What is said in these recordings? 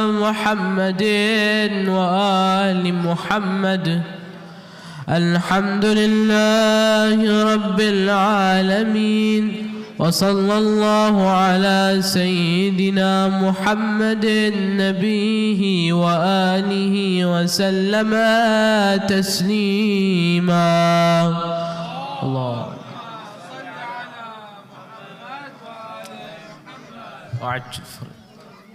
محمد وآل محمد. الحمد لله رب العالمين، وصلى الله على سيدنا محمد نبيه وآله وسلم تسليما. الله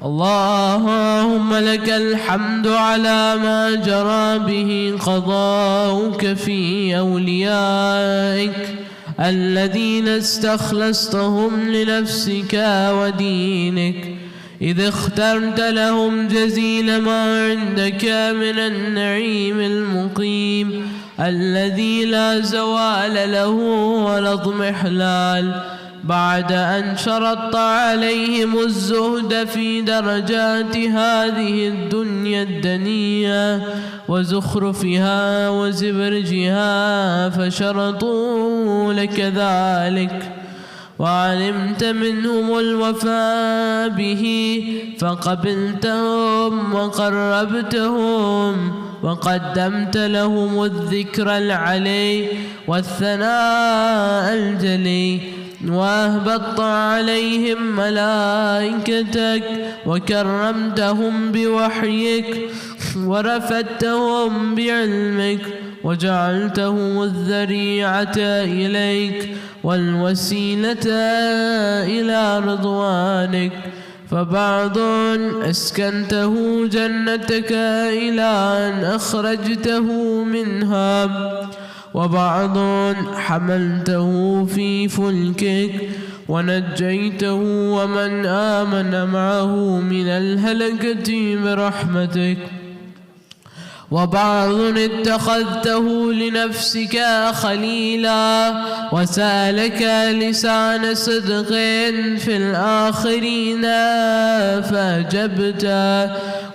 اللهم لك الحمد على ما جرى به قضاؤك في أوليائك الذين استخلصتهم لنفسك ودينك، إذ اخترت لهم جزيل ما عندك من النعيم المقيم الذي لا زوال له ولا اضمحلال، بعد أن شرطت عليهم الزهد في درجات هذه الدنيا الدنية وزخرفها وزبرجها، فشرطوا لك ذلك، وعلمت منهم الوفاء به فقبلتهم وقربتهم، وقدمت لهم الذكر العلي والثناء الجلي، وأهبطت عليهم ملائكتك وكرمتهم بوحيك ورفدتهم بعلمك، وجعلتهم الذريعة إليك والوسيلة إلى رضوانك، فبعض أسكنته جنتك إلى أن أخرجته منها، وبعض حملته في فلكك ونجيته ومن آمن معه من الهلكة برحمتك، وبعض اتخذته لنفسك خليلا وسالك لسان صدق في الآخرين فأجبت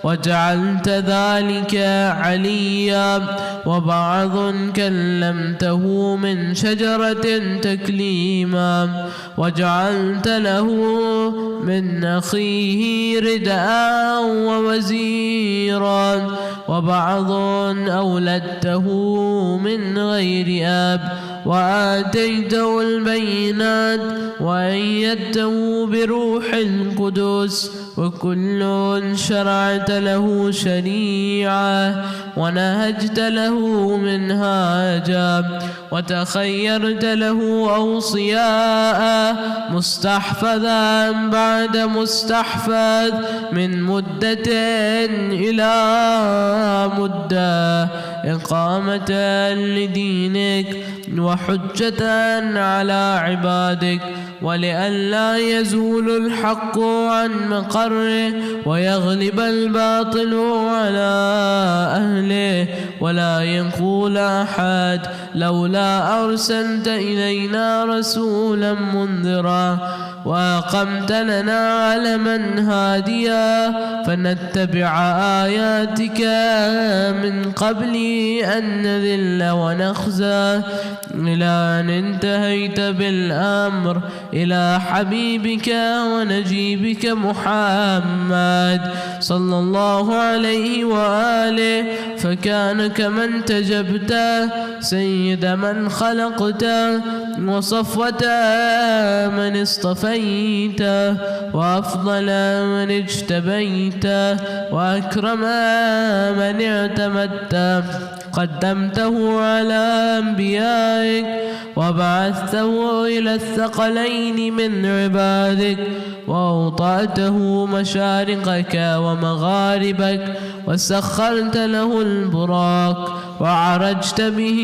وجعلت ذلك عليا، وبعض كلمته من شجرة تكليما وجعلت له من أخيه رداء ووزيرا، وبعض أولدته من غير أب وآتيته البينات وأيدته بروح القدس، وكل شرعت له شريعة ونهجت له منهاجا، وتخيرت له أوصياء مستحفظا بعد مستحفظ من مدة إلى مدة، إقامة لدينك وحجة على عبادك، ولئلا يزول الحق عن مقره ويغلب الباطل على أهله، ولا يقول أحد لولا أرسلت إلينا رسولا منذرا، وأقمت لنا علما هاديا فنتبع آياتك من قبل أن نذل ونخزى، إلى أن انتهيت بالأمر إلى حبيبك ونجيبك محمد صلى الله عليه وآله، فكان كمن تجبت سيد من خلقت وصفوة من اصطفيت وأفضل من اجتبيت وأكرم من اعتمدت، قدمته على أنبيائك وبعثته إلى الثقلين من عبادك، وأوطأته مشارقك ومغاربك، وسخرت له البراق وعرجت به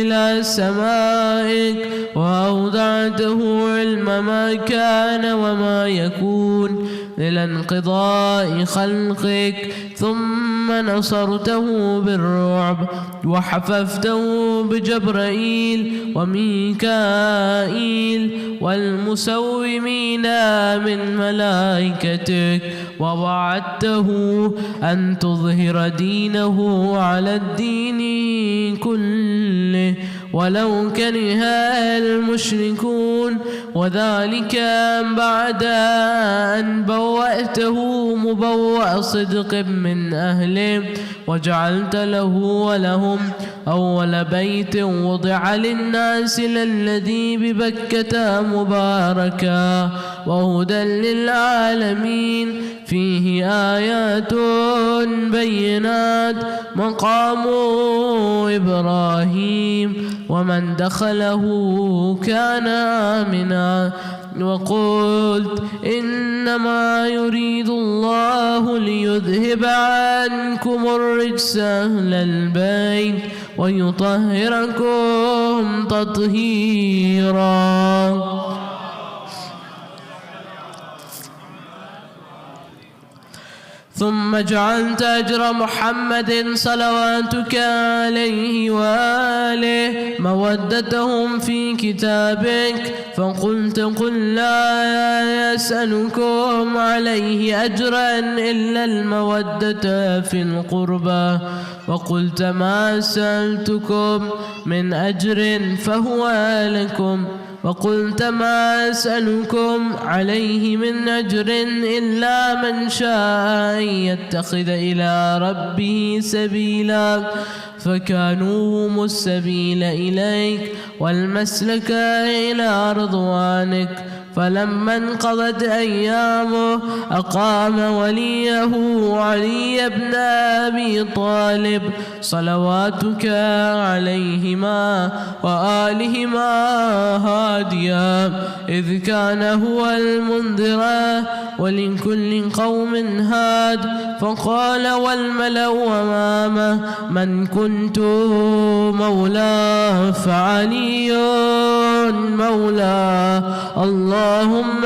إلى سمائك، وأودعته علم ما كان وما يكون إلى انقضاء خلقك، ثم نصرته بالرعب وحففته بجبرائيل وميكائيل والمسومين من ملائكتك، ووعدته أن تظهر دينه على الدين كله، ولو كره المشركون، وذلك بعد أن بوأته مبوأ صدق من أهله، وجعلت له ولهم أول بيت وضع للناس للذي ببكة مباركا وهدى للعالمين، فيه آيات بينات مقام إبراهيم، ومن دخله كان آمنا. وقلت إنما يريد الله ليذهب عنكم الرجس أهل البيت ويطهركم تطهيرا. ثم جعلت أجر محمد صلواتك عليه وآله مودتهم في كتابك، فقلت قل لا يسألكم عليه أجرا إلا المودة في القربى، وقلت ما سألتكم من أجر فهو لكم، وقلت ما أسألكم عليه من أجر إلا من شاء أن يتخذ إلى ربه سبيلا، فكانوا هم السبيل إليك والمسلك إلى رضوانك. فلما انقضت أيامه أقام وليه علي بن أبي طالب صلواتك عليهما وآلهما هاديا، إذ كان هو المنذر ولكل قوم هاد، فقال والملأ أمامه من كنت مولاه فعلي مولاه، اللهم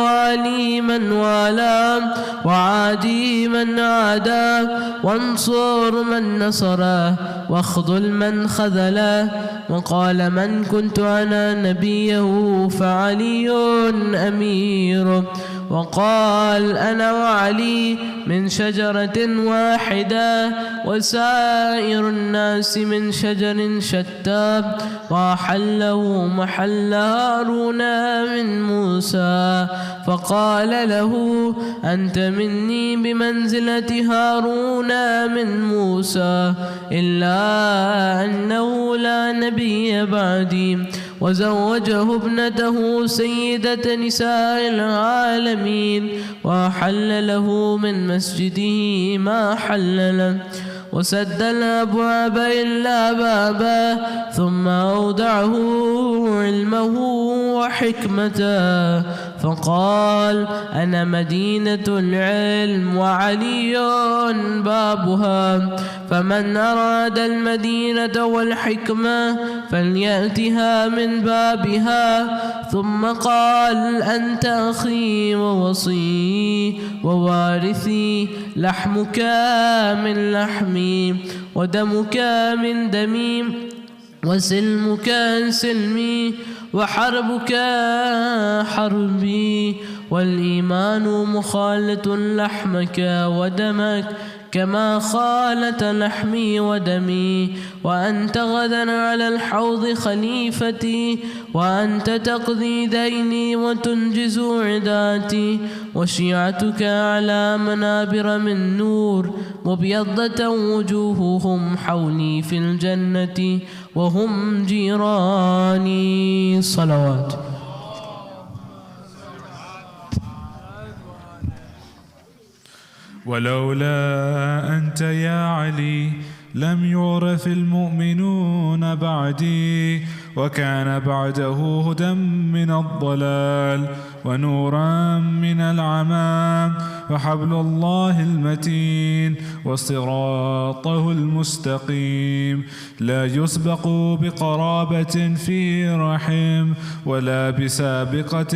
والي من والاه وعادي من عاداه، وانصر من نصره واخذل من خذله. وقال من كنت أنا نبيه فعلي أمير، وقال أنا وعلي من شجرة واحدة وسائر الناس من شجر شتى، وأحله محل هارون من موسى، فقال له أنت مني بمنزلة هارون من موسى، إلا أنه لا نبي بعدي. وزوجه ابنته سيدة نساء العالمين، وحل له من مسجده ما حل له، وسد الأبواب إلا بابا، ثم أودعه علمه وحكمته، فقال أنا مدينة العلم وعلي بابها، فمن أراد المدينة والحكمة فليأتها من بابها. ثم قال أنت أخي ووصي ووارثي، لحمك من لحمي ودمك من دمي، وسلمك سلمي وحربك حربي، والإيمان مخالة لحمك ودمك كما خالت لحمي ودمي، وأنت غدا على الحوض خليفتي، وأنت تقضي ديني وتنجز عداتي، وشيعتك على منابر من نور، مبيضة وجوههم حولي في الجنة وهم جيراني. صلوات. ولولا أنت يا علي لم يعرف المؤمنون بعدي، وكان بعده هدى من الضلال ونورا من العمى، وحبل الله المتين وصراطه المستقيم، لا يسبق بقرابة في رحم، ولا بسابقة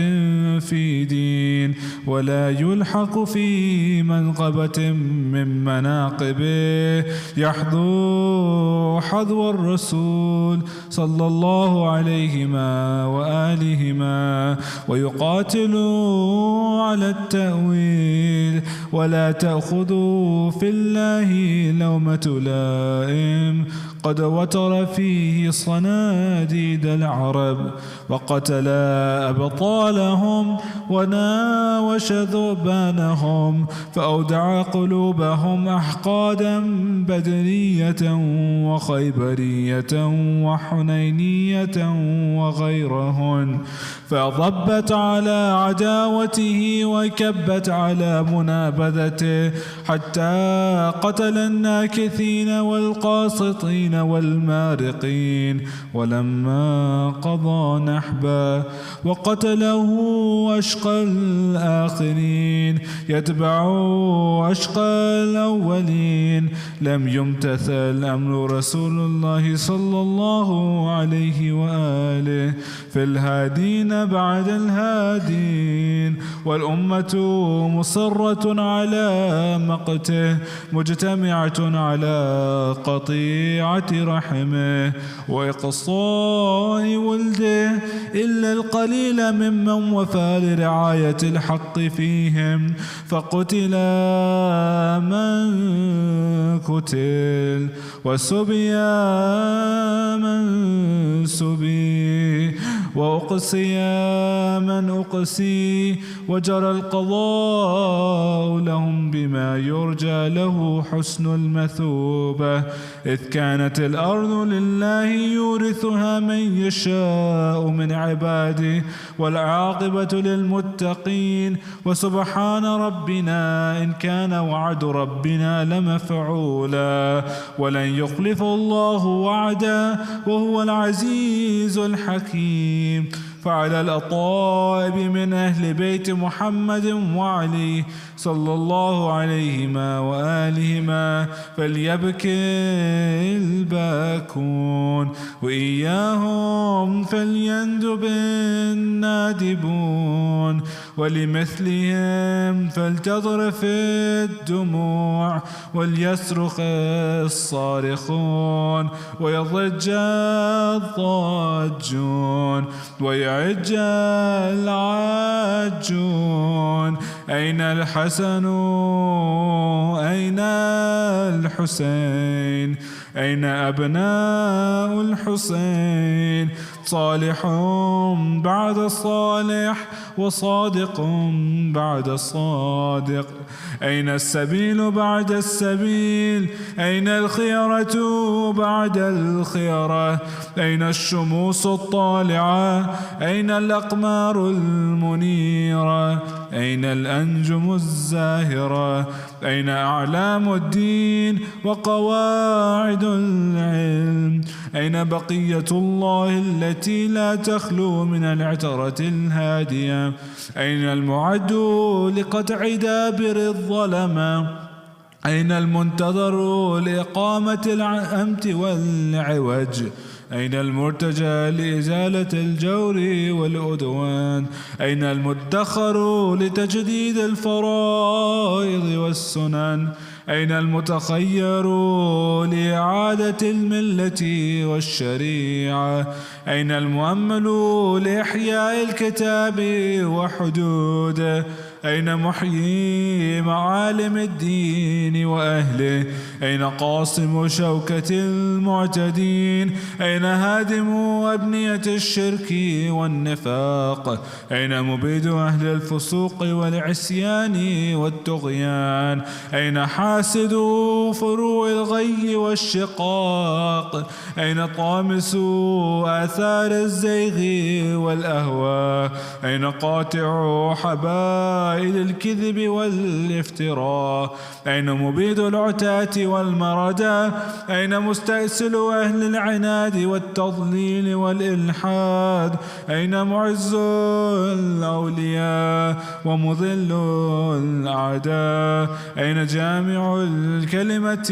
في دين، ولا يلحق في منقبة من مناقبه، يحظو حظو الرسول صلى الله الله عليهما وآلهما ويقاتلوا على التأويل ولا تأخذوا في الله لومة لائم قد وتر فيه صناديد العرب وقتل أبطالهم وناوش ذؤبانهم فأودع قلوبهم أحقادا بدرية وخيبرية وحنينية وغيرهن فضبت على عداوته وكبت على منابذته حتى قتل الناكثين والقاسطين والمارقين ولما قضى نحبا وقتله أشقى الآخرين يتبع أشقى الأولين لم يمتثل أمر رسول الله صلى الله عليه وآله في الهادين بعد الهادين والأمة مصرة على مقته مجتمعة على قطيعة رحمه وإقصاء ولده إلا القليل ممن وفى لرعاية الحق فيهم فقتل من قتل وسبي من سبي وأقصي من أقصي وجرى القضاء لهم بما يرجى له حسن المثوبة إذ كانت الأرض لله يورثها من يشاء من عباده والعاقبة للمتقين وسبحان ربنا إن كان وعد ربنا لمفعولا ولن يخلف الله وعده وهو العزيز الحكيم فعلى الأطائب من أهل بيت محمد وعلي صلى الله عليهما وآلهما فليبكي الباكون وإياهم فليندب النادبون ولمثلهم فلتضرف الدموع وليصرخ الصارخون ويضج الضاجون ويعج العاجون أين الحسن أين الحسين أين أبناء الحسين صالح بعد الصالح وصادق بعد الصادق أين السبيل بعد السبيل أين الخيرة بعد الخيرة أين الشموس الطالعة أين الأقمار المنيرة أين الأنجم الزاهرة أين أعلام الدين وقواعد العلم أين بقية الله التي لا تخلو من العترة الهادية أين المعد لقطع دابر الظلمة أين المنتظر لإقامة الأمت والعوج أين المرتجى لإزالة الجور والعدوان أين المدخر لتجديد الفرائض والسنن أين المتخير لإعادة الملة والشريعة أين المؤمل لإحياء الكتاب وحدوده أين محيي معالم الدين وأهله أين قاصم شوكة المعتدين أين هادم أبنية الشرك والنفاق أين مبيد أهل الفسوق والعصيان والطغيان أين حاسد فروع الغي والشقاق أين طامس آثار الزيغ والأهواء أين قاطع حبائل الكذب والافتراء أين مبيد العتاة والمردة أين مستأسل أهل العناد والتضليل والإلحاد أين معز الأولياء ومضل الأعداء أين جامع الكلمة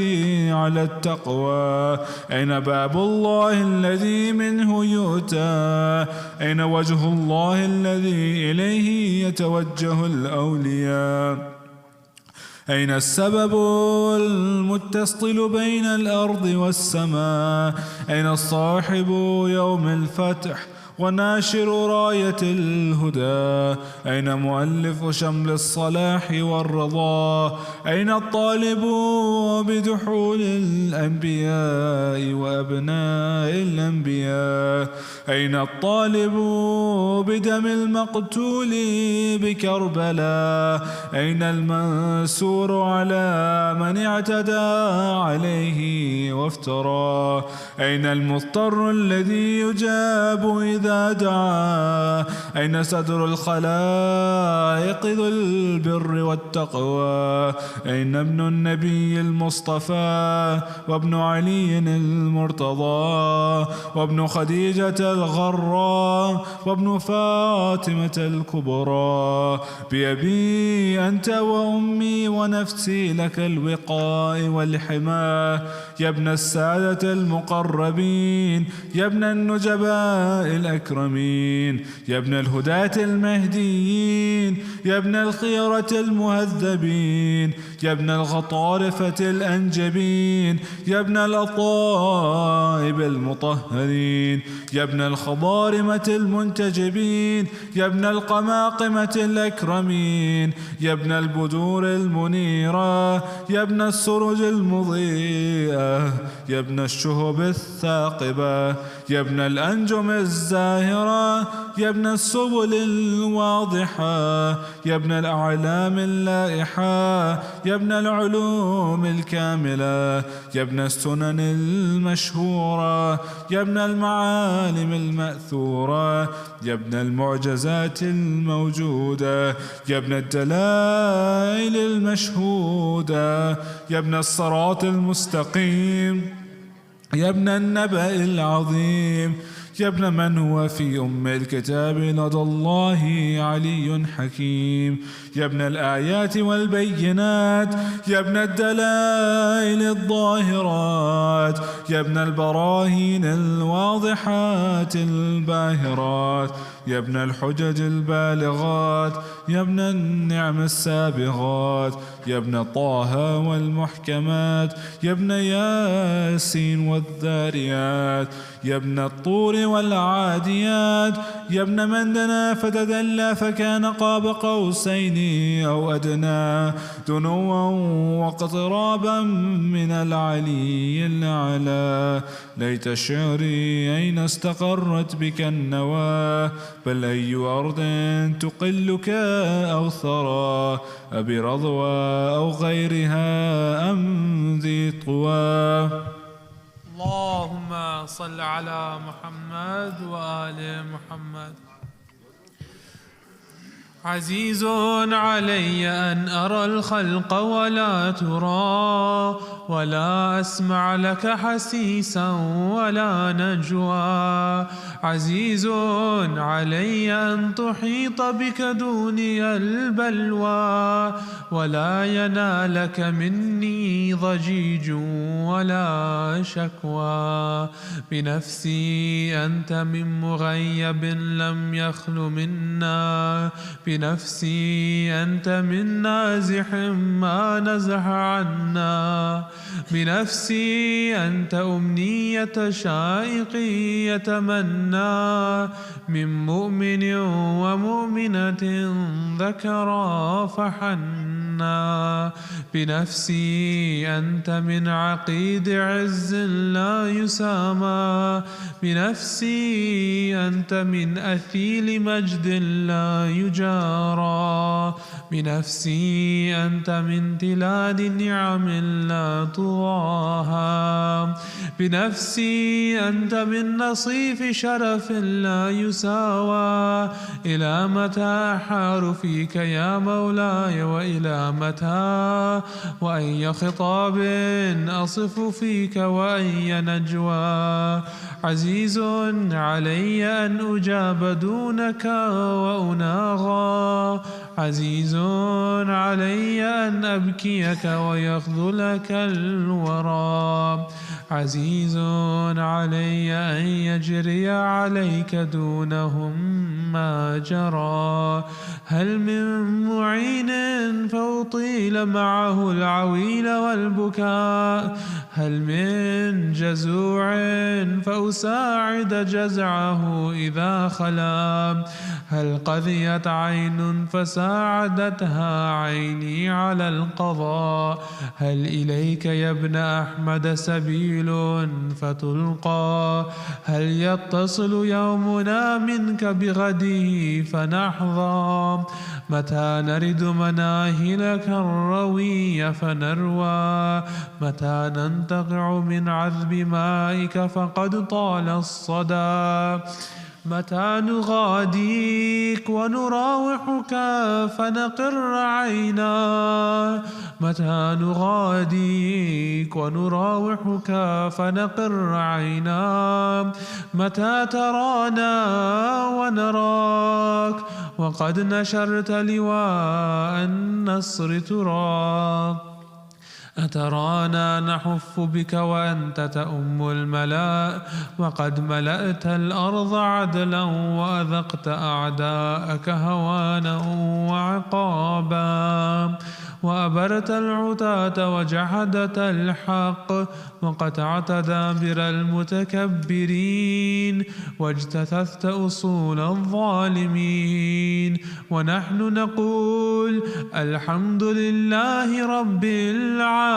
على التقوى أين باب الله الذي منه يؤتى أين وجه الله الذي إليه يتوجه الأولياء أين السبب المتصل بين الأرض والسماء؟ أين الصاحب يوم الفتح وناشر راية الهدى؟ أين مؤلف شمل الصلاح والرضا؟ أين الطالب بدحول الأنبياء وأبناء الأنبياء؟ أين الطالب بدم المقتول بكربلاء؟ أين المنصور على من اعتدى عليه وافترى؟ أين المضطر الذي يجاب إذا دعا؟ أين صدر الخلائق ذو البر والتقوى؟ أين ابن النبي المصطفى وابن علي المرتضى وابن خديجة الغراء وابن فاطمة الكبرى؟ بأبي أنت وأمي ونفسي لك الوقاء والحماة، يا ابن السادة المقربين، يا ابن النجباء الأكرمين، يا ابن الهداة المهديين، يا ابن الخيرة المهذبين، يا ابن الغطارفة الأنجبين، يا ابن الأطائب المطهرين، يا ابن الخضارمة المنتجبين، يا ابن القماقمة الأكرمين، يا ابن البدور المنيرة، يا ابن السرج المضيئة، يا ابن الشهب الثاقبة، يا ابن الأنجم الزاهرة، يا ابن السبل الواضحة، يا ابن الأعلام اللائحة، يا ابن العلوم الكاملة، يا ابن السنن المشهورة، يا ابن المعالم المأثورة، يا ابن المعجزات الموجودة، يا ابن الدلائل المشهودة، يا ابن الصراط المستقيم، يا ابن النبأ العظيم، يا ابن من هو في أم الكتاب لدى الله علي حكيم، يا ابن الآيات والبينات، يا ابن الدلائل الظاهرات، يا ابن البراهين الواضحات الباهرات، يا ابن الحجج البالغات، يا ابن النعم السابغات، يا ابن طه والمحكمات، يا ابن ياسين والذاريات، يا ابن الطور والعاديات، يا ابن من دنا فتدلى فكان قاب قوسين أو أدنى، دنوا واقترابا من العلي الأعلى. ليت شعري أين استقرت بك النوى، بل أي أرض تقلك أو ثرى، أبي رضوى أو غيرها أم ذي طوى. اللهم صل على محمد وآل محمد. عزيز علي أن أرى الخلق ولا ترى، ولا أسمع لك حسيسا ولا نجوى. عزيز علي أن تحيط بك دوني البلوى، ولا ينالك مني ضجيج ولا شكوى. بنفسي أنت من مغيب لم يخل منا، بنفسي أنت من نازح ما نزح عنا. بنفسي أنت أمنية شائق يتمنى، من مؤمن ومؤمنة ذكرا فحنا. بنفسي أنت من عقيد عز لا يسامى، بنفسي أنت من أثيل مجد لا يجارى. بنفسي أنت من تلاد نعم لا تضاهى. بنفسي أنت من نصيف شرف لا يساوى. إلى متى أحار فيك يا مولاي، وإلى متى، وأي خطاب أصف فيك وأي نجوى. عزيز علي أن أجاب دونك وأناغى، عزيز علي أن أبكيك ويخذلك الورى، عزيز علي أن يجري عليك دونهم ما جرى. هل من معين فأطيل معه العويل والبكاء، هل من جزوع فأساعد جزعه إذا خلا، هل قذيت عين فساعدتها عيني على القضاء، هل إليك يا ابن أحمد سبيل فتلقى، هل يتصل يومنا منك بغده فنحظى، متى نرد مناهلك الروي فنروى، متى ننتقع من عذب مائك فقد طال الصدى، متى نغاديك ونراوحك فنقر عينا، متى نغاديك ونراوحك فنقر عينا، متى ترانا ونراك وقد نشرت لواء النصر تراك، أترانا نحف بك وأنت تؤم الملاء، وقد ملأت الأرض عدلا وأذقت أعداءك هوانا وعقابا، وأبرت العتاة وجحدت الحق، وقطعت دابر المتكبرين، واجتثثت أصول الظالمين. ونحن نقول الحمد لله رب العالمين.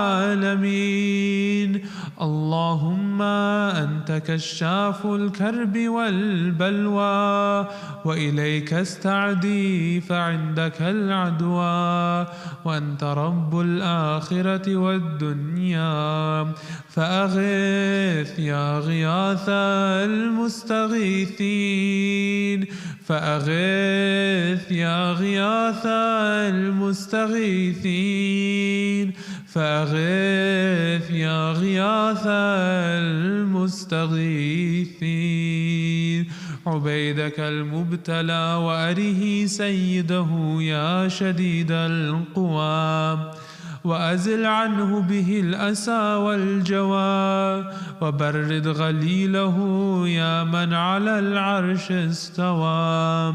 اللهم أنت كشاف الكرب والبلوى، وإليك استعدي فعندك العدوى، وأنت رب الآخرة والدنيا. فأغث يا غياث المستغيثين، فأغث يا غياث المستغيثين، فأغث يا غياث المستغيثين. عبيدك المبتلى وأره سيده يا شديد القوى، وأزل عنه به الأسى والجوى، وبرد غليله يا من على العرش استوى،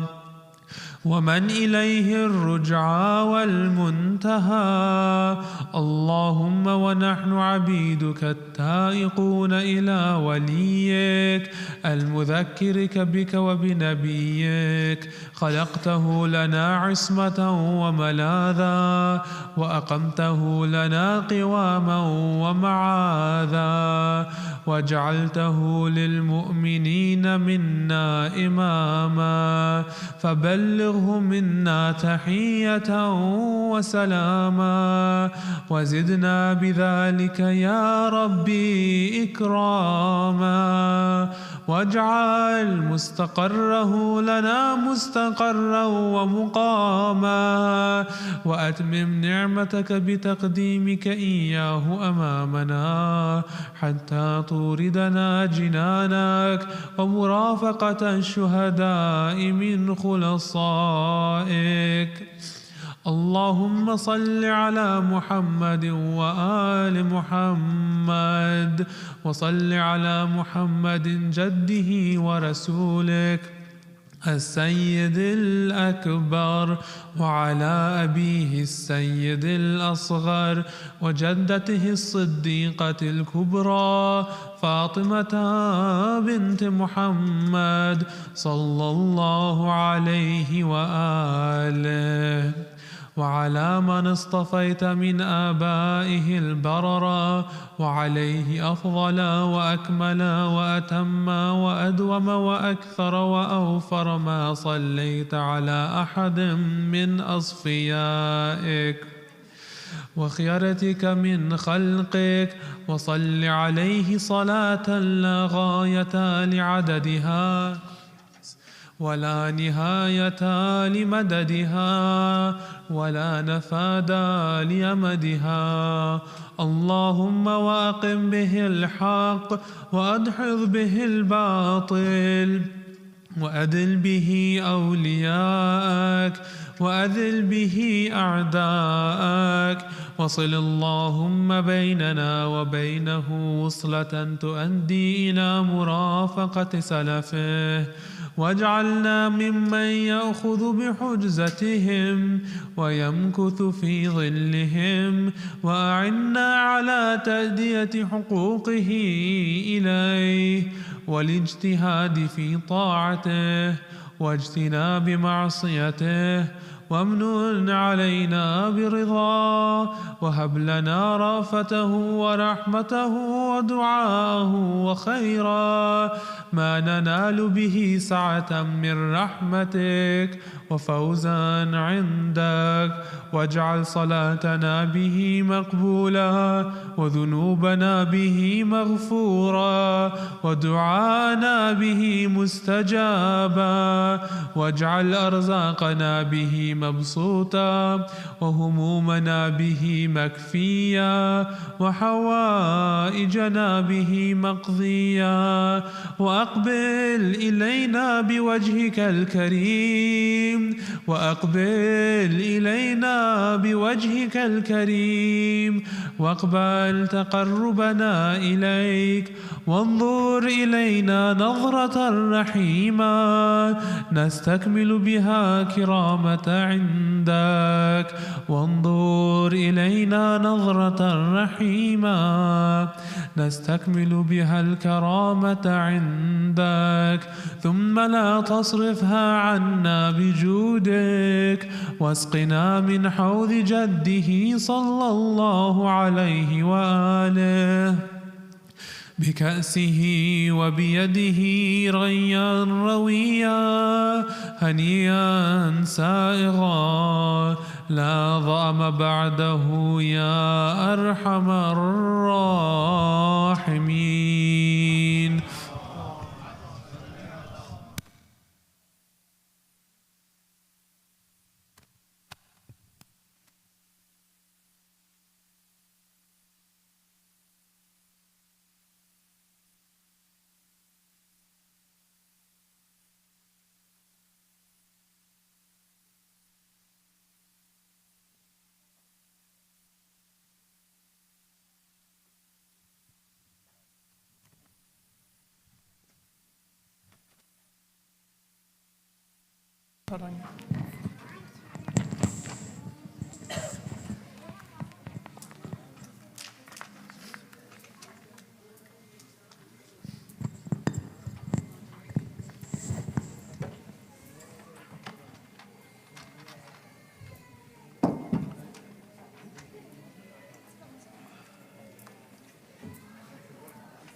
ومن إليه الرجعى والمنتهى. اللهم ونحن عبيدك التائقون إلى وليك المذكرك بك وبنبيك، خلقته لنا عصمة وملاذا، وأقمته لنا قواما ومعاذا، وجعلته للمؤمنين منا إماما، فبلغه منا تحية وسلاما، وزدنا بذلك يا ربي إكراما، واجعل مستقره لنا مستقرا ومقاما، وأتمم نعمتك بتقديمك إياه أمامنا حتى توردنا جنانك ومرافقة الشهداء من خلصائك. اللهم صل على محمد وآل محمد، وصل على محمد جده ورسولك السيد الأكبر، وعلى أبيه السيد الأصغر، وجدته الصديقة الكبرى فاطمة بنت محمد صلى الله عليه وآله، وعلى من اصطفيت من آبائه البررة، وعليه أفضل وأكمل وأتم وأدوم وأكثر وأوفر ما صليت على أحد من أصفيائك وخيرتك من خلقك، وصل عليه صلاة لا غاية لعددها ولا نهاية لمددها ولا نفاد لأمدها. اللهم وأقم به الحق، وأدحض به الباطل، وأدل به أولياءك، وأذل به أعداءك، وصل اللهم بيننا وبينه وصلة تؤدي إلى مرافقة سلفه، واجعلنا ممن يأخذ بحجزتهم ويمكث في ظلهم، وأعنا على تأدية حقوقه إليه والاجتهاد في طاعته واجتناب معصيته، وامنن علينا برضاه، وهب لنا رأفته ورحمته ودعاءه وخيرا ما ننال به سعة من رحمتك وفوزا عندك، واجعل صلاتنا به مقبولة وذنوبنا به مغفورة ودعاءنا به مستجابا، واجعل أرزاقنا به مبسوطة وهمومنا به مكفية وحوائجنا به مقضية، وأقبل إلينا بوجهك الكريم، وأقبل إلينا بوجهك الكريم، واقبل تقربنا إليك، وانظر إلينا نظرة رحيمة نستكمل بها كرامة عندك، وانظر إلينا نظرة رحيمة نستكمل بها الكرامة عندك، ثم لا تصرفها عنا بجودك، واسقنا من حوض جده صلى الله عليه وآله بكأسه وبيده ريا رويا هنيئا سائغا لا ظأم بعده يا أرحم الراحمين.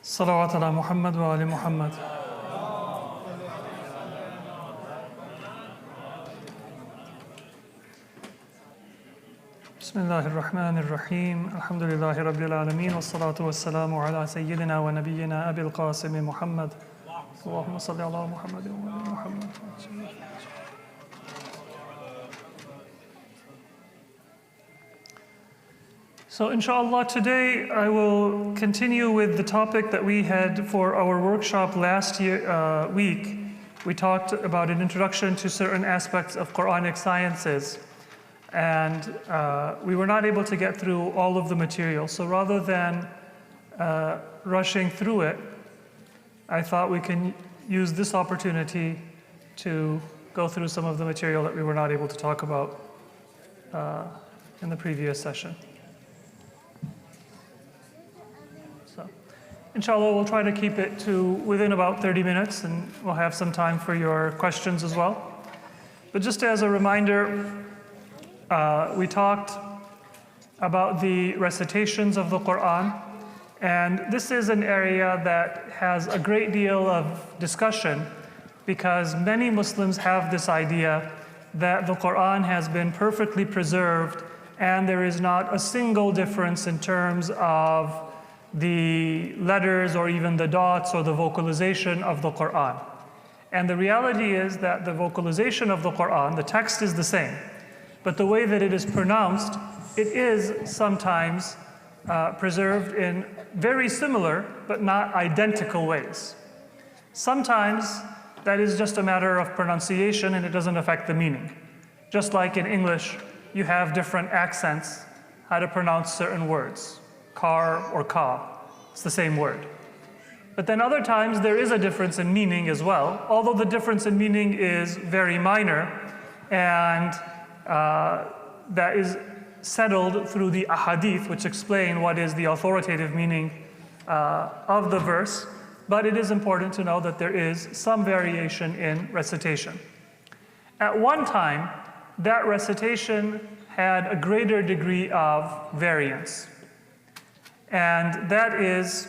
صلوات على محمد وآل محمد. بسم الله الرحمن الرحيم. الحمد لله رب العالمين، والصلاة والسلام على سيدنا ونبينا أبي القاسم محمد. اللهم صل على محمد وآل محمد. So inshallah, today I will continue with the topic that we had for our workshop last week. We talked about an introduction to certain aspects of Quranic sciences, and we were not able to get through all of the material. So rather than rushing through it, I thought we can use this opportunity to go through some of the material that we were not able to talk about in the previous session. Inshallah, we'll try to keep it to within about 30 minutes, and we'll have some time for your questions as well. But just as a reminder, we talked about the recitations of the Quran, and this is an area that has a great deal of discussion because many Muslims have this idea that the Quran has been perfectly preserved and there is not a single difference in terms of the letters or even the dots or the vocalization of the Quran. And the reality is that the vocalization of the Quran, the text is the same, but the way that it is pronounced, it is sometimes preserved in very similar but not identical ways. Sometimes that is just a matter of pronunciation and it doesn't affect the meaning. Just like in English, you have different accents, how to pronounce certain words. Car or ka, it's the same word. But then other times there is a difference in meaning as well, although the difference in meaning is very minor, and that is settled through the ahadith, which explain what is the authoritative meaning of the verse. But it is important to know that there is some variation in recitation. At one time, that recitation had a greater degree of variance. And that is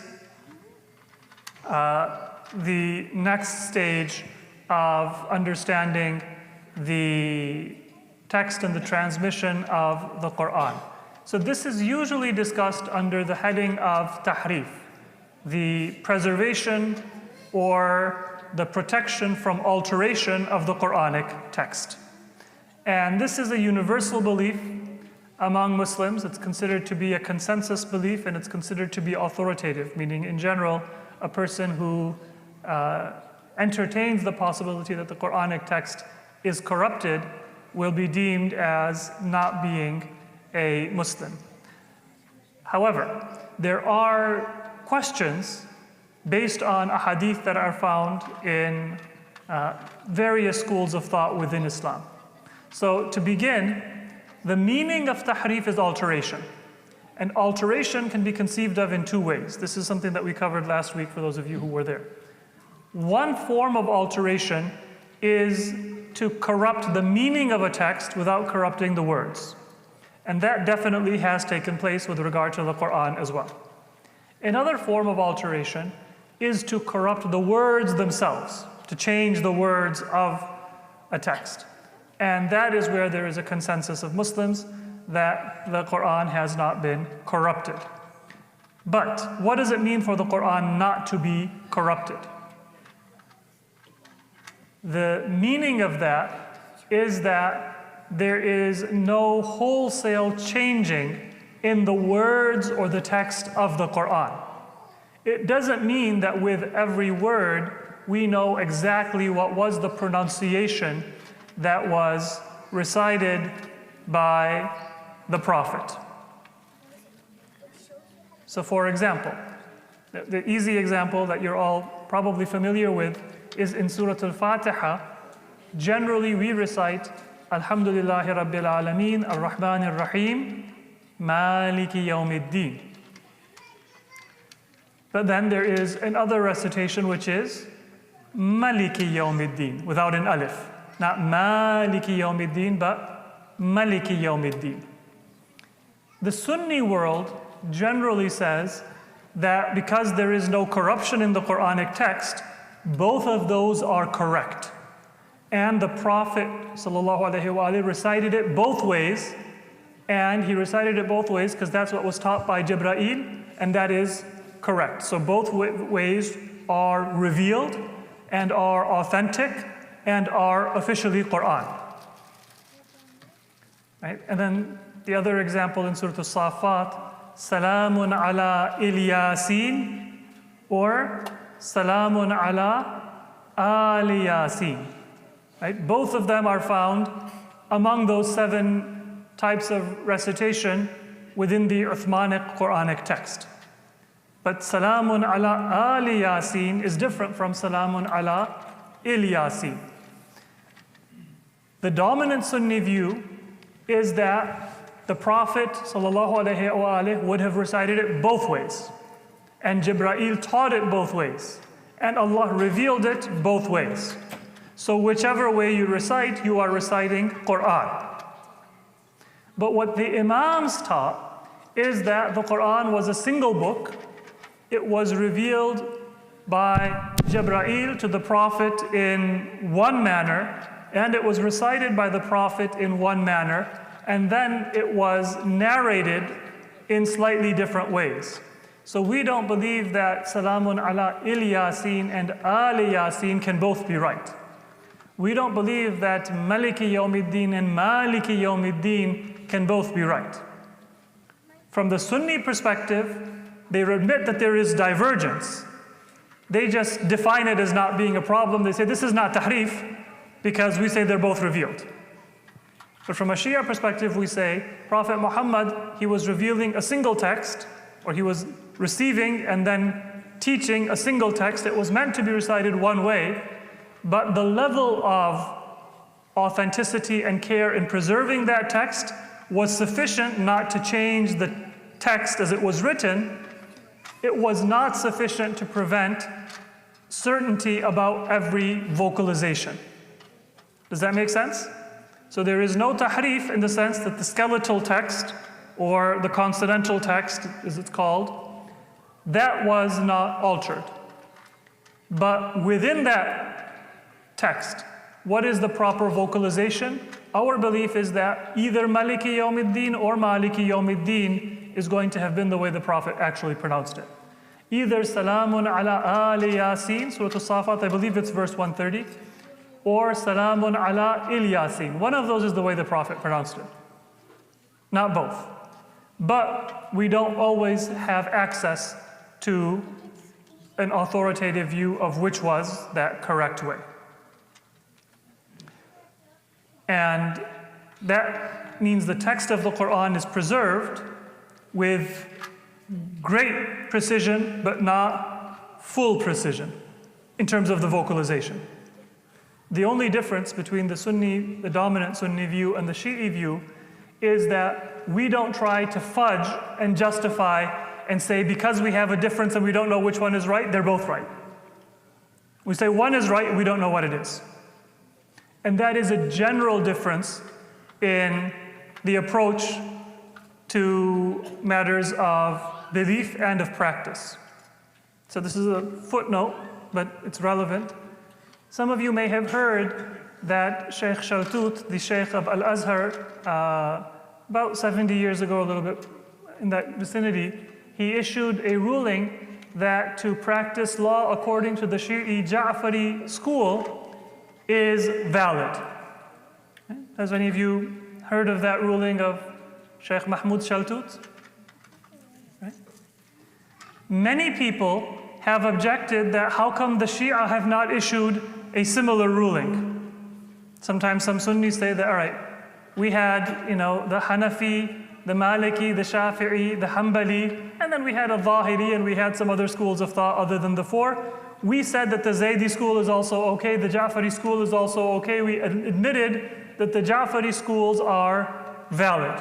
the next stage of understanding the text and the transmission of the Quran. So this is usually discussed under the heading of tahrif, the preservation or the protection from alteration of the Quranic text. And this is a universal belief among Muslims. It's considered to be a consensus belief, and it's considered to be authoritative, meaning in general, a person who entertains the possibility that the Quranic text is corrupted will be deemed as not being a Muslim. However, there are questions based on ahadith that are found in various schools of thought within Islam. So to begin, the meaning of tahrif is alteration. And alteration can be conceived of in two ways. This is something that we covered last week for those of you who were there. One form of alteration is to corrupt the meaning of a text without corrupting the words. And that definitely has taken place with regard to the Quran as well. Another form of alteration is to corrupt the words themselves, to change the words of a text. And that is where there is a consensus of Muslims that the Quran has not been corrupted. But what does it mean for the Quran not to be corrupted? The meaning of that is that there is no wholesale changing in the words or the text of the Quran. It doesn't mean that with every word we know exactly what was the pronunciation that was recited by the Prophet. So for example, the easy example that you're all probably familiar with is in Surah Al-Fatiha. Generally we recite Alhamdulillahi Rabbil Alameen, Ar-Rahman Ar-Rahim, Maliki Yawmiddin. But then there is another recitation which is Maliki Yawmiddin, without an alif. Not Maliki Yawmiddin, but Maliki Yawmiddin. The Sunni world generally says that because there is no corruption in the Quranic text, both of those are correct. And the Prophet ﷺ recited it both ways, and he recited it both ways because that's what was taught by Jibreel, and that is correct. So both ways are revealed and are authentic and are officially Quran. Right? And then the other example in Surah As-Saffat, Salamun ala Yasin or Salamun ala Ali Yasin. Right? Both of them are found among those 7 types of recitation within the Uthmanic Quranic text. But Salamun ala Ali Yasin is different from Salamun ala Yasin. The dominant Sunni view is that the Prophet ﷺ would have recited it both ways. And Jibreel taught it both ways. And Allah revealed it both ways. So whichever way you recite, you are reciting Quran. But what the Imams taught is that the Quran was a single book. It was revealed by Jibreel to the Prophet in one manner, and it was recited by the Prophet in one manner, and then it was narrated in slightly different ways. So we don't believe that Salamun ala Yasin and Ali Yasin can both be right. We don't believe that Maliki Yawmiddin and Maliki Yawmiddin can both be right. From the Sunni perspective, they admit that there is divergence. They just define it as not being a problem. They say this is not tahrif because we say they're both revealed. But from a Shia perspective, we say Prophet Muhammad, he was revealing a single text, or he was receiving and then teaching a single text. It was meant to be recited one way, but the level of authenticity and care in preserving that text was sufficient not to change the text as it was written. It was not sufficient to prevent certainty about every vocalization. Does that make sense? So there is no tahrif in the sense that the skeletal text, or the consonantal text as it's called, that was not altered. But within that text, what is the proper vocalization? Our belief is that either Maliki Yawmiddin or Maliki Yawmiddin is going to have been the way the Prophet actually pronounced it. Either Salamun ala Ali Yasin, Surah Al-Safat, I believe it's verse 130, or Salamun ala Il Yasin. One of those is the way the Prophet pronounced it. Not both. But we don't always have access to an authoritative view of which was that correct way. And that means the text of the Quran is preserved with great precision, but not full precision in terms of the vocalization. The only difference between the dominant Sunni view and the Shi'i view is that we don't try to fudge and justify and say because we have a difference and we don't know which one is right, they're both right. We say one is right and we don't know what it is. And that is a general difference in the approach to matters of belief and of practice. So this is a footnote, but it's relevant. Some of you may have heard that Sheikh Shaltut, the Shaykh of al-Azhar, about 70 years ago, a little bit in that vicinity, he issued a ruling that to practice law according to the Shi'i Ja'fari school is valid. Has any of you heard of that ruling of Sheikh Mahmoud Shaltut? Right? Many people have objected that how come the Shia have not issued a similar ruling? Sometimes some Sunnis say that, all right, we had, the Hanafi, the Maliki, the Shafi'i, the Hanbali, and then we had a Zahiri, and we had some other schools of thought other than the four. We said that the Zaydi school is also okay, the Ja'fari school is also okay. We admitted that the Ja'fari schools are valid.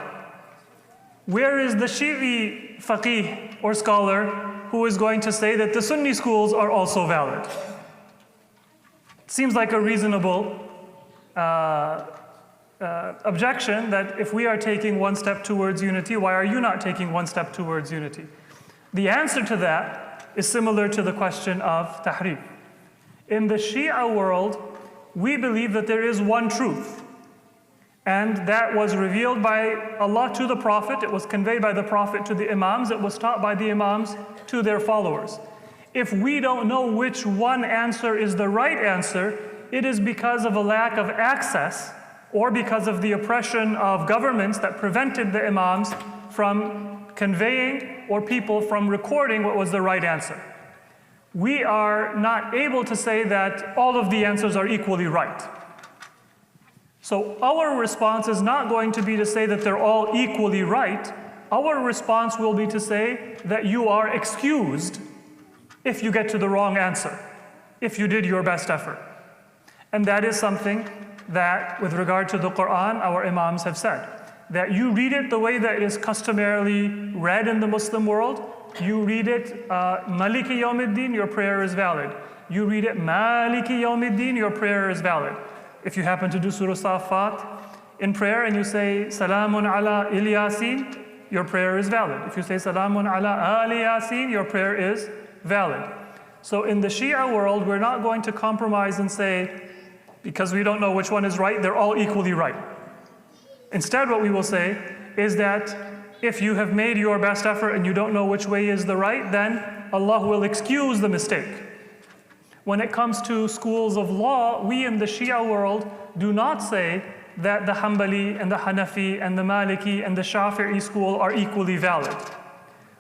Where is the Shi'i faqih or scholar who is going to say that the Sunni schools are also valid? Seems like a reasonable objection that if we are taking one step towards unity, why are you not taking one step towards unity? The answer to that is similar to the question of tahrif. In the Shia world, we believe that there is one truth, and that was revealed by Allah to the Prophet. It was conveyed by the Prophet to the Imams. It was taught by the Imams to their followers. If we don't know which one answer is the right answer, it is because of a lack of access or because of the oppression of governments that prevented the Imams from conveying or people from recording what was the right answer. We are not able to say that all of the answers are equally right. So our response is not going to be to say that they're all equally right. Our response will be to say that you are excused if you get to the wrong answer, if you did your best effort. And that is something that, with regard to the Quran, our Imams have said. That you read it the way that it is customarily read in the Muslim world. You read it, Maliki Yawmiddin, your prayer is valid. You read it, Maliki Yawmiddin, your prayer is valid. If you happen to do Surah Safat in prayer and you say, Salamun ala Il Yasin, your prayer is valid. If you say, Salamun ala Ali Yasin, your prayer is valid. So in the Shia world, we're not going to compromise and say, because we don't know which one is right, they're all equally right. Instead, what we will say is that if you have made your best effort and you don't know which way is the right, then Allah will excuse the mistake. When it comes to schools of law, we in the Shia world do not say that the Hanbali and the Hanafi and the Maliki and the Shafi'i school are equally valid.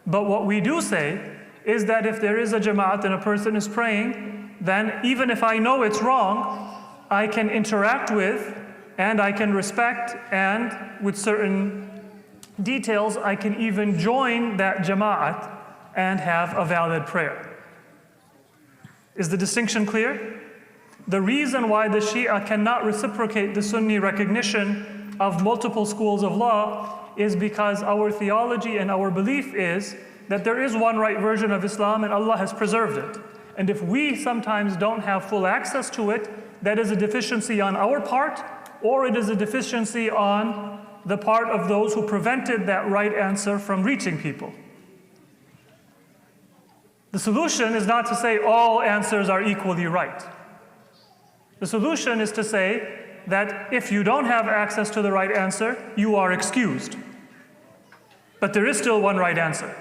But what we do say is that if there is a jama'at and a person is praying, then even if I know it's wrong, I can interact with and I can respect, and with certain details, I can even join that jama'at and have a valid prayer. Is the distinction clear? The reason why the Shia cannot reciprocate the Sunni recognition of multiple schools of law is because our theology and our belief is that there is one right version of Islam and Allah has preserved it. And if we sometimes don't have full access to it, that is a deficiency on our part, or it is a deficiency on the part of those who prevented that right answer from reaching people. The solution is not to say all answers are equally right. The solution is to say that if you don't have access to the right answer, you are excused. But there is still one right answer.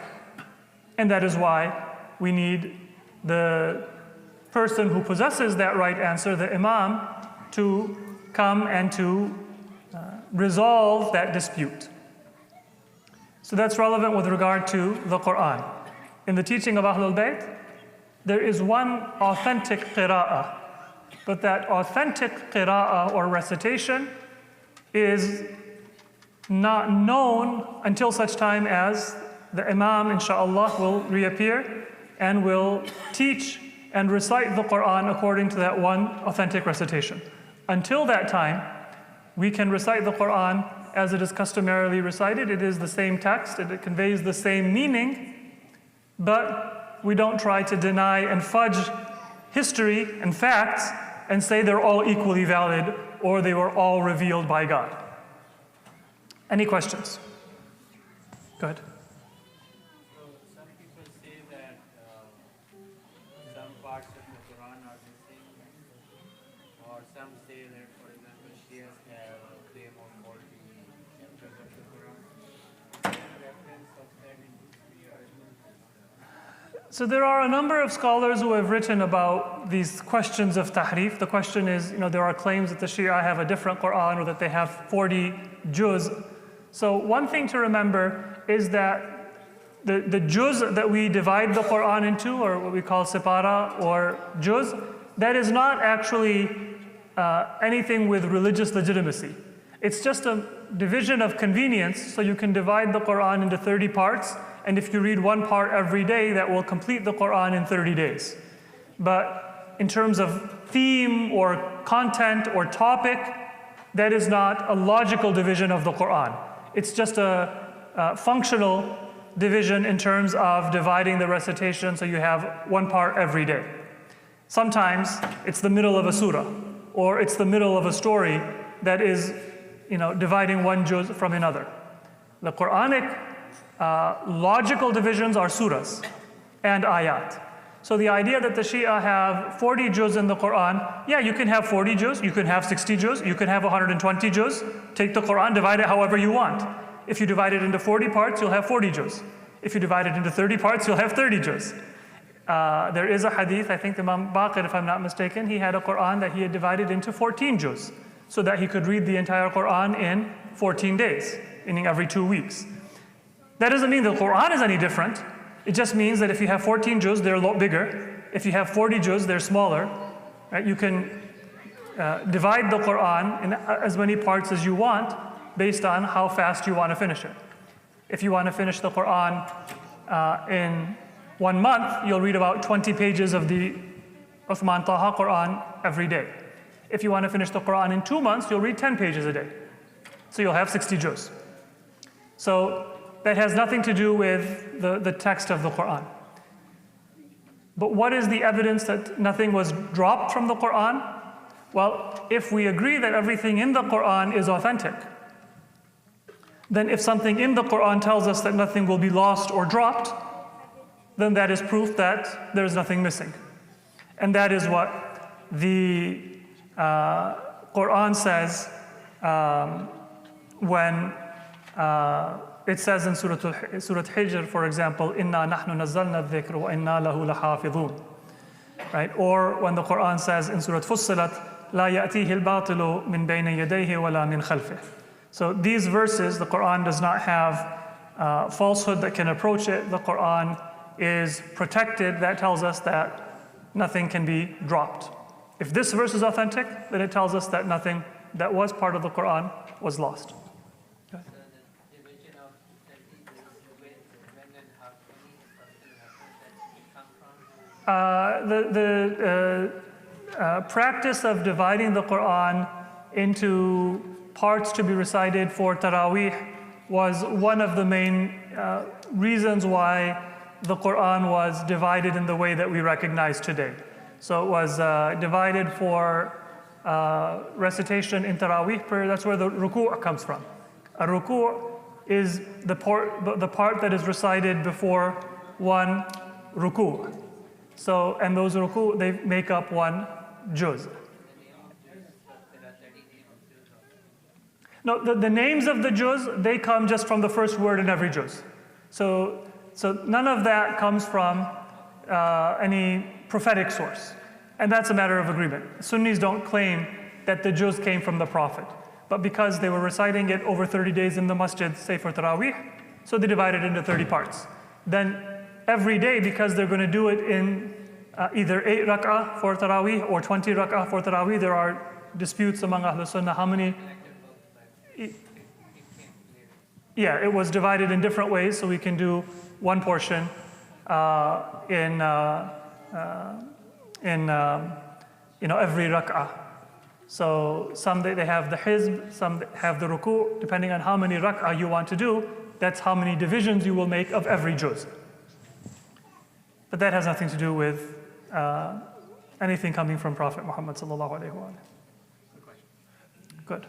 And that is why we need the person who possesses that right answer, the imam, to come and to resolve that dispute. So that's relevant with regard to the Quran. In the teaching of Ahlul Bayt, there is one authentic qira'ah, but that authentic qira'ah or recitation is not known until such time as the imam, insha'Allah, will reappear and will teach and recite the Quran according to that one authentic recitation. Until that time, we can recite the Quran as it is customarily recited. It is the same text and it conveys the same meaning, but we don't try to deny and fudge history and facts and say they're all equally valid or they were all revealed by God. Any questions? Go ahead. So some people say that some parts of the Quran are missing, or some say that, for example, Shias have a claim on 40 chapters of the Quran. Is there a reference of that in Shia? So there are a number of scholars who have written about these questions of tahrif. The question is, there are claims that the Shia have a different Quran or that they have 40 juz. So one thing to remember is that the juz that we divide the Quran into, or what we call sipara or juz, that is not actually anything with religious legitimacy. It's just a division of convenience, so you can divide the Quran into 30 parts, and if you read one part every day, that will complete the Quran in 30 days. But in terms of theme or content or topic, that is not a logical division of the Quran. It's just a functional division in terms of dividing the recitation so you have one part every day. Sometimes it's the middle of a surah, or it's the middle of a story that is dividing one juz from another. The Quranic logical divisions are surahs and ayat. So the idea that the Shia have 40 juz in the Quran, yeah, you can have 40 juz, you can have 60 juz, you can have 120 juz. Take the Quran, divide it however you want. If you divide it into 40 parts, you'll have 40 juz. If you divide it into 30 parts, you'll have 30 juz. There is a hadith, I think Imam Baqir, if I'm not mistaken, he had a Quran that he had divided into 14 juz, so that he could read the entire Quran in 14 days, meaning every 2 weeks. That doesn't mean the Quran is any different. It just means that if you have 14 juz, they're a lot bigger. If you have 40 juz, they're smaller. Right? You can divide the Quran in as many parts as you want based on how fast you want to finish it. If you want to finish the Quran in 1 month, you'll read about 20 pages of the Uthman Taha Quran every day. If you want to finish the Quran in 2 months, you'll read 10 pages a day. So you'll have 60 juz. So that has nothing to do with the text of the Quran. But what is the evidence that nothing was dropped from the Quran? Well, if we agree that everything in the Quran is authentic, then if something in the Quran tells us that nothing will be lost or dropped, then that is proof that there's nothing missing. And that is what the Quran says when it says in Surah Hijr, for example, "Inna nahnu nazzalna adh-dhikra wa inna lahu lahafidhun." Right? Or when the Quran says in Surah Fussilat, "La ya'tihi al-batilu min bayni yadayhi wa la min khalfih." So these verses, the Quran does not have falsehood that can approach it. The Quran is protected. That tells us that nothing can be dropped. If this verse is authentic, then it tells us that nothing that was part of the Quran was lost. So the division of 30 juz, when and how many something happens that it come from? The practice of dividing the Quran into parts to be recited for Taraweeh was one of the main reasons why the Quran was divided in the way that we recognize today. So it was divided for recitation in Taraweeh prayer. That's where the ruku' comes from. A ruku' is the part that is recited before one ruku'. So, and those ruku', they make up one juz. No, the names of the juz, they come just from the first word in every juz. So none of that comes from any prophetic source. And that's a matter of agreement. Sunnis don't claim that the juz came from the Prophet. But because they were reciting it over 30 days in the masjid, say for Taraweeh, so they divided it into 30 parts. Then every day, because they're going to do it in either 8 rak'ah for Taraweeh or 20 rak'ah for Taraweeh, there are disputes among Ahlul Sunnah how many. Yeah, it was divided in different ways, so we can do one portion in every rak'ah. So some they have the hizb, some have the ruku'. Depending on how many rak'ah you want to do, that's how many divisions you will make of every juz. But that has nothing to do with anything coming from Prophet Muhammad sallallahu alaihi wasallam. Good question. Good.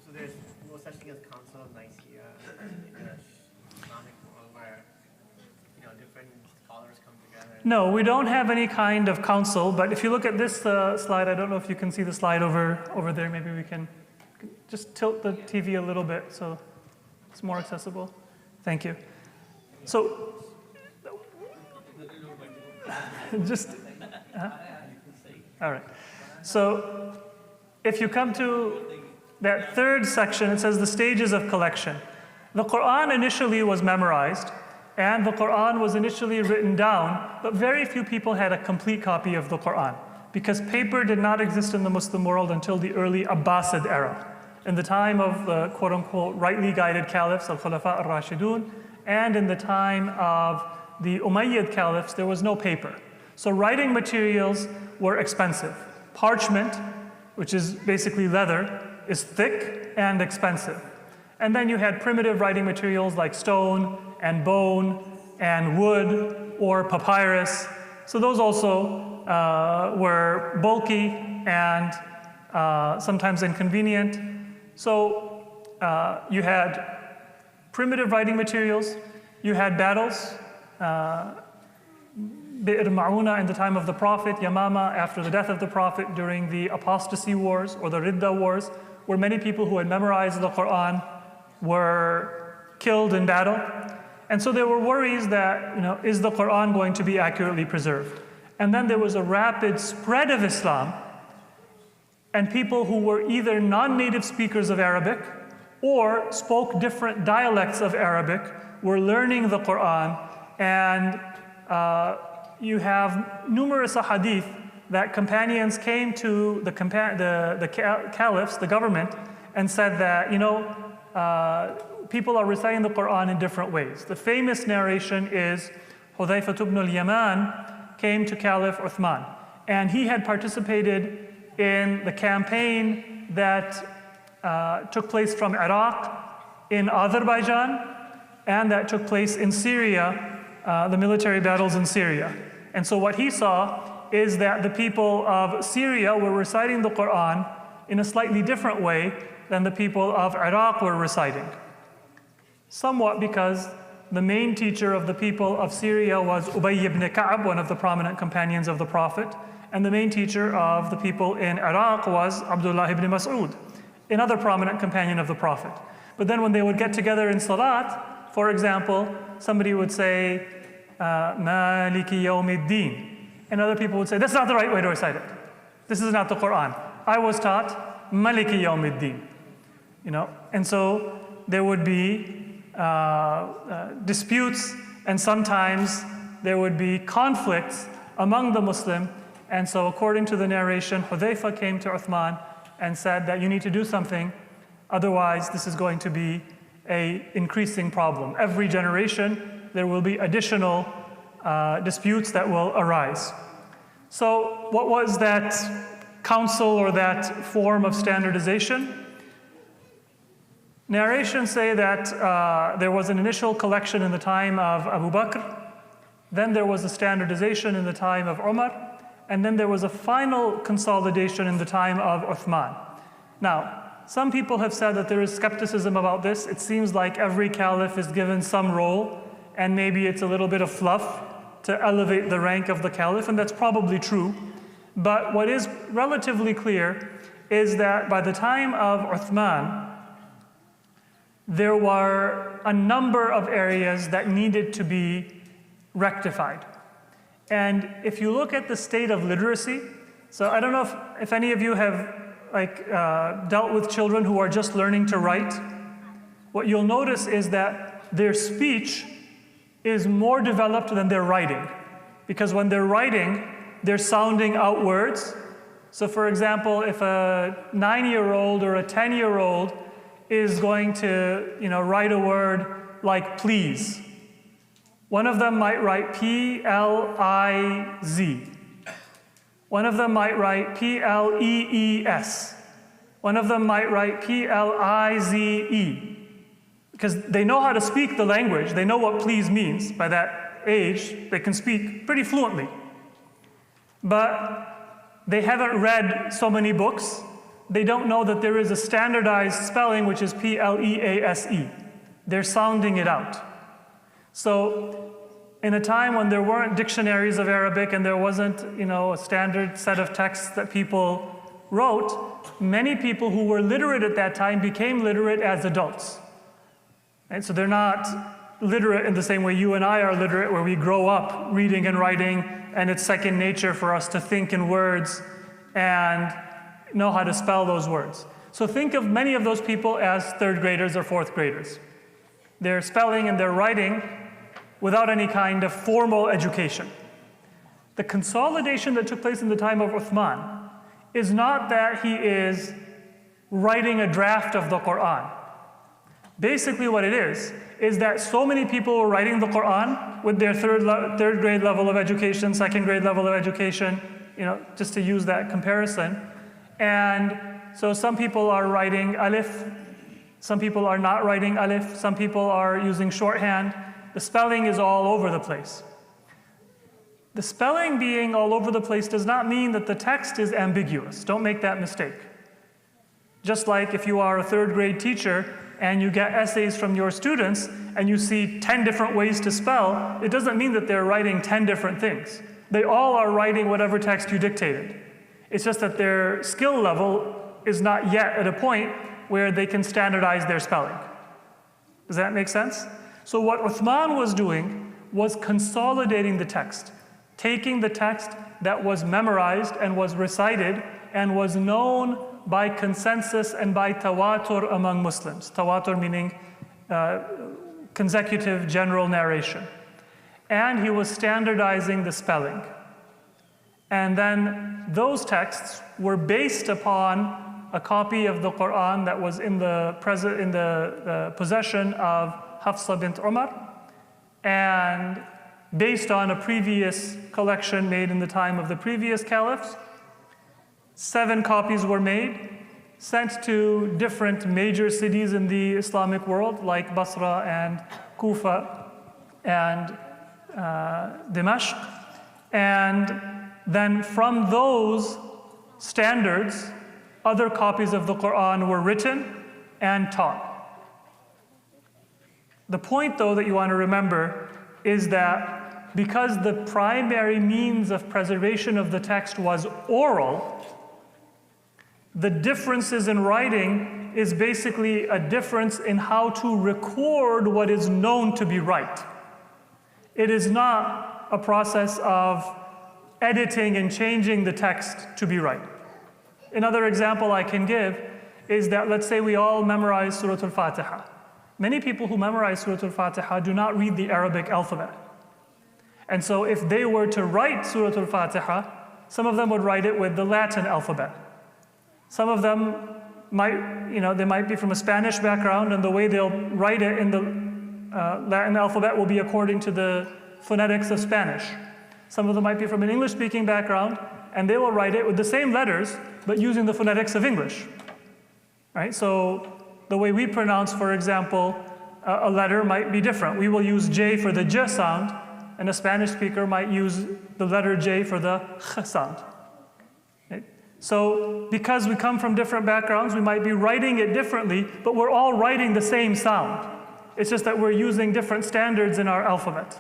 So there's no such thing as Council of Nicaea in the Islamic world where different scholars come together. No, we don't have any kind of council, but if you look at this slide, I don't know if you can see the slide over there. Maybe we can just tilt the TV a little bit so it's more accessible. Thank you. So, all right. So, if you come to that third section, it says the stages of collection. The Quran initially was memorized, and the Quran was initially written down, but very few people had a complete copy of the Quran, because paper did not exist in the Muslim world until the early Abbasid era. In the time of the quote-unquote rightly guided caliphs, al-Khulafa al-Rashidun, and in the time of the Umayyad caliphs, there was no paper. So writing materials were expensive. Parchment, which is basically leather, is thick and expensive. And then you had primitive writing materials like stone and bone and wood or papyrus. So those also were bulky and sometimes inconvenient. So you had primitive writing materials, you had battles, Bi'r Ma'una in the time of the Prophet, Yamama after the death of the Prophet during the apostasy wars or the Ridda wars, where many people who had memorized the Quran were killed in battle. And so there were worries that, is the Quran going to be accurately preserved? And then there was a rapid spread of Islam, and people who were either non-native speakers of Arabic or spoke different dialects of Arabic were learning the Quran, and you have numerous ahadith that companions came to the caliphs, the government, and said that, people are reciting the Quran in different ways. The famous narration is Hudhayfah ibn al-Yaman came to Caliph Uthman, and he had participated in the campaign that took place from Iraq in Azerbaijan, and that took place in Syria, the military battles in Syria. And so what he saw is that the people of Syria were reciting the Quran in a slightly different way than the people of Iraq were reciting. Somewhat because the main teacher of the people of Syria was Ubay ibn Ka'b, one of the prominent companions of the Prophet, and the main teacher of the people in Iraq was Abdullah ibn Mas'ud, another prominent companion of the Prophet. But then when they would get together in Salat, for example, somebody would say, Maliki Yawmiddin. And other people would say, that's not the right way to recite it. This is not the Quran. I was taught Maliki Yawmiddin. And so there would be disputes, and sometimes there would be conflicts among the Muslim. And so according to the narration, Hudhayfah came to Uthman and said that you need to do something, otherwise this is going to be an increasing problem. Every generation, there will be additional disputes that will arise. So what was that council or that form of standardization? Narrations say that there was an initial collection in the time of Abu Bakr, then there was a standardization in the time of Umar, and then there was a final consolidation in the time of Uthman. Now, some people have said that there is skepticism about this. It seems like every caliph is given some role, and maybe it's a little bit of fluff to elevate the rank of the caliph, and that's probably true. But what is relatively clear is that by the time of Uthman, there were a number of areas that needed to be rectified. And if you look at the state of literacy, so I don't know if any of you have dealt with children who are just learning to write. What you'll notice is that their speech is more developed than their writing. Because when they're writing, they're sounding out words. So for example, if a 9-year-old or a 10-year-old is going to write a word like please, one of them might write P-L-I-Z. One of them might write P-L-E-E-S. One of them might write P-L-I-Z-E. Because they know how to speak the language. They know what please means. By that age, they can speak pretty fluently. But they haven't read so many books. They don't know that there is a standardized spelling, which is P-L-E-A-S-E. They're sounding it out. So in a time when there weren't dictionaries of Arabic and there wasn't, a standard set of texts that people wrote, many people who were literate at that time became literate as adults. And so they're not literate in the same way you and I are literate, where we grow up reading and writing, and it's second nature for us to think in words and know how to spell those words. So think of many of those people as third graders or fourth graders. They're spelling and they're writing without any kind of formal education. The consolidation that took place in the time of Uthman is not that he is writing a draft of the Quran. Basically what it is that so many people were writing the Quran with their third grade level of education, second grade level of education, just to use that comparison. And so some people are writing alif, some people are not writing alif, some people are using shorthand. The spelling is all over the place. The spelling being all over the place does not mean that the text is ambiguous. Don't make that mistake. Just like if you are a third grade teacher and you get essays from your students and you see 10 different ways to spell, it doesn't mean that they're writing 10 different things. They all are writing whatever text you dictated. It's just that their skill level is not yet at a point where they can standardize their spelling. Does that make sense? So what Uthman was doing was consolidating the text, taking the text that was memorized and was recited and was known by consensus and by tawatur among Muslims. Tawatur meaning consecutive general narration. And he was standardizing the spelling. And then those texts were based upon a copy of the Quran that was in the possession of Hafsa bint Umar, and based on a previous collection made in the time of the previous caliphs. 7 copies were made, sent to different major cities in the Islamic world, like Basra and Kufa and Dimashq. And then from those standards, other copies of the Quran were written and taught. The point, though, that you want to remember is that because the primary means of preservation of the text was oral, the differences in writing is basically a difference in how to record what is known to be right. It is not a process of editing and changing the text to be right. Another example I can give is that, let's say we all memorize Surah Al-Fatiha. Many people who memorize Surah Al-Fatiha do not read the Arabic alphabet. And so if they were to write Surah Al-Fatiha, some of them would write it with the Latin alphabet. Some of them they might be from a Spanish background, and the way they'll write it in the Latin alphabet will be according to the phonetics of Spanish. Some of them might be from an English-speaking background, and they will write it with the same letters, but using the phonetics of English. Right? So the way we pronounce, for example, a letter might be different. We will use J for the J sound, and a Spanish speaker might use the letter J for the H sound. Right? So because we come from different backgrounds, we might be writing it differently, but we're all writing the same sound. It's just that we're using different standards in our alphabet.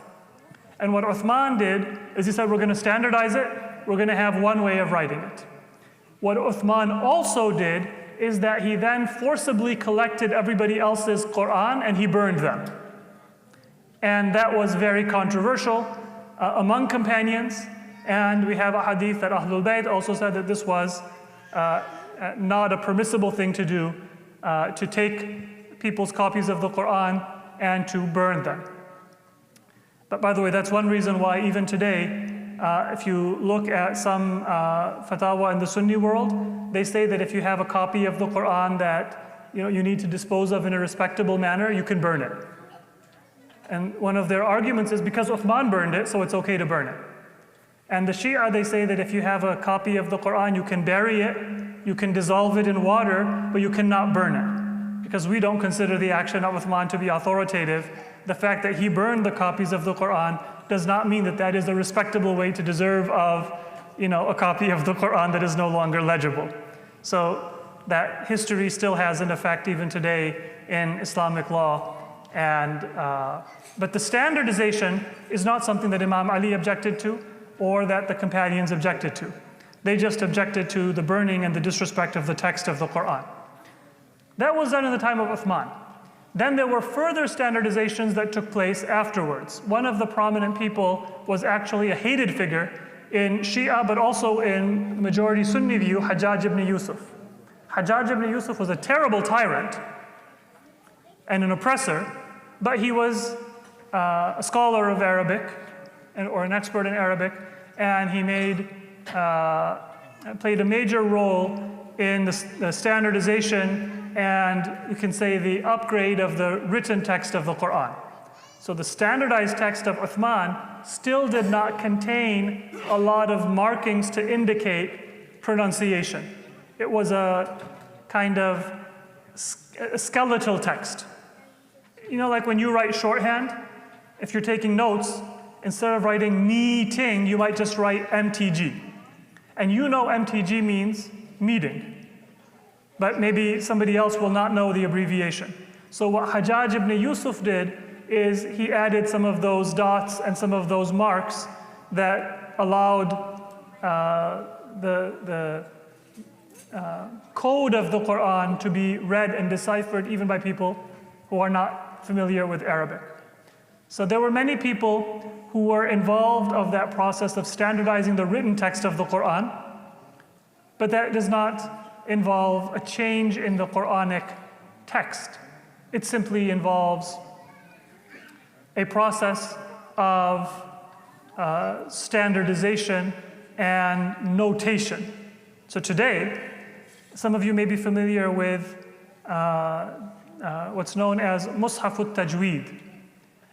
And what Uthman did is he said, we're going to standardize it, we're going to have one way of writing it. What Uthman also did is that he then forcibly collected everybody else's Quran and he burned them. And that was very controversial among companions. And we have a hadith that Ahlul Bayt also said that this was not a permissible thing to do, to take people's copies of the Quran and to burn them. But by the way, that's one reason why even today, if you look at some fatwa in the Sunni world, they say that if you have a copy of the Quran that you need to dispose of in a respectable manner, you can burn it. And one of their arguments is because Uthman burned it, so it's okay to burn it. And the Shia, they say that if you have a copy of the Quran, you can bury it, you can dissolve it in water, but you cannot burn it. Because we don't consider the action of Uthman to be authoritative. The fact that he burned the copies of the Quran does not mean that that is a respectable way to deserve of, a copy of the Quran that is no longer legible. So that history still has an effect even today in Islamic law. And but the standardization is not something that Imam Ali objected to or that the companions objected to. They just objected to the burning and the disrespect of the text of the Quran. That was done in the time of Uthman. Then there were further standardizations that took place afterwards. One of the prominent people was actually a hated figure in Shia, but also in the majority Sunni view, Hajjaj ibn Yusuf. Hajjaj ibn Yusuf was a terrible tyrant and an oppressor, but he was a scholar of Arabic or an expert in Arabic, and he played a major role in the standardization and you can say the upgrade of the written text of the Quran. So the standardized text of Uthman still did not contain a lot of markings to indicate pronunciation. It was a kind of a skeletal text. Like when you write shorthand, if you're taking notes, instead of writing meeting, you might just write MTG. And MTG means meeting. But maybe somebody else will not know the abbreviation. So what Hajjaj ibn Yusuf did is he added some of those dots and some of those marks that allowed the code of the Quran to be read and deciphered even by people who are not familiar with Arabic. So there were many people who were involved of that process of standardizing the written text of the Quran, but that does not involve a change in the Quranic text. It simply involves a process of standardization and notation. So today, some of you may be familiar with what's known as Mushaf al-Tajweed.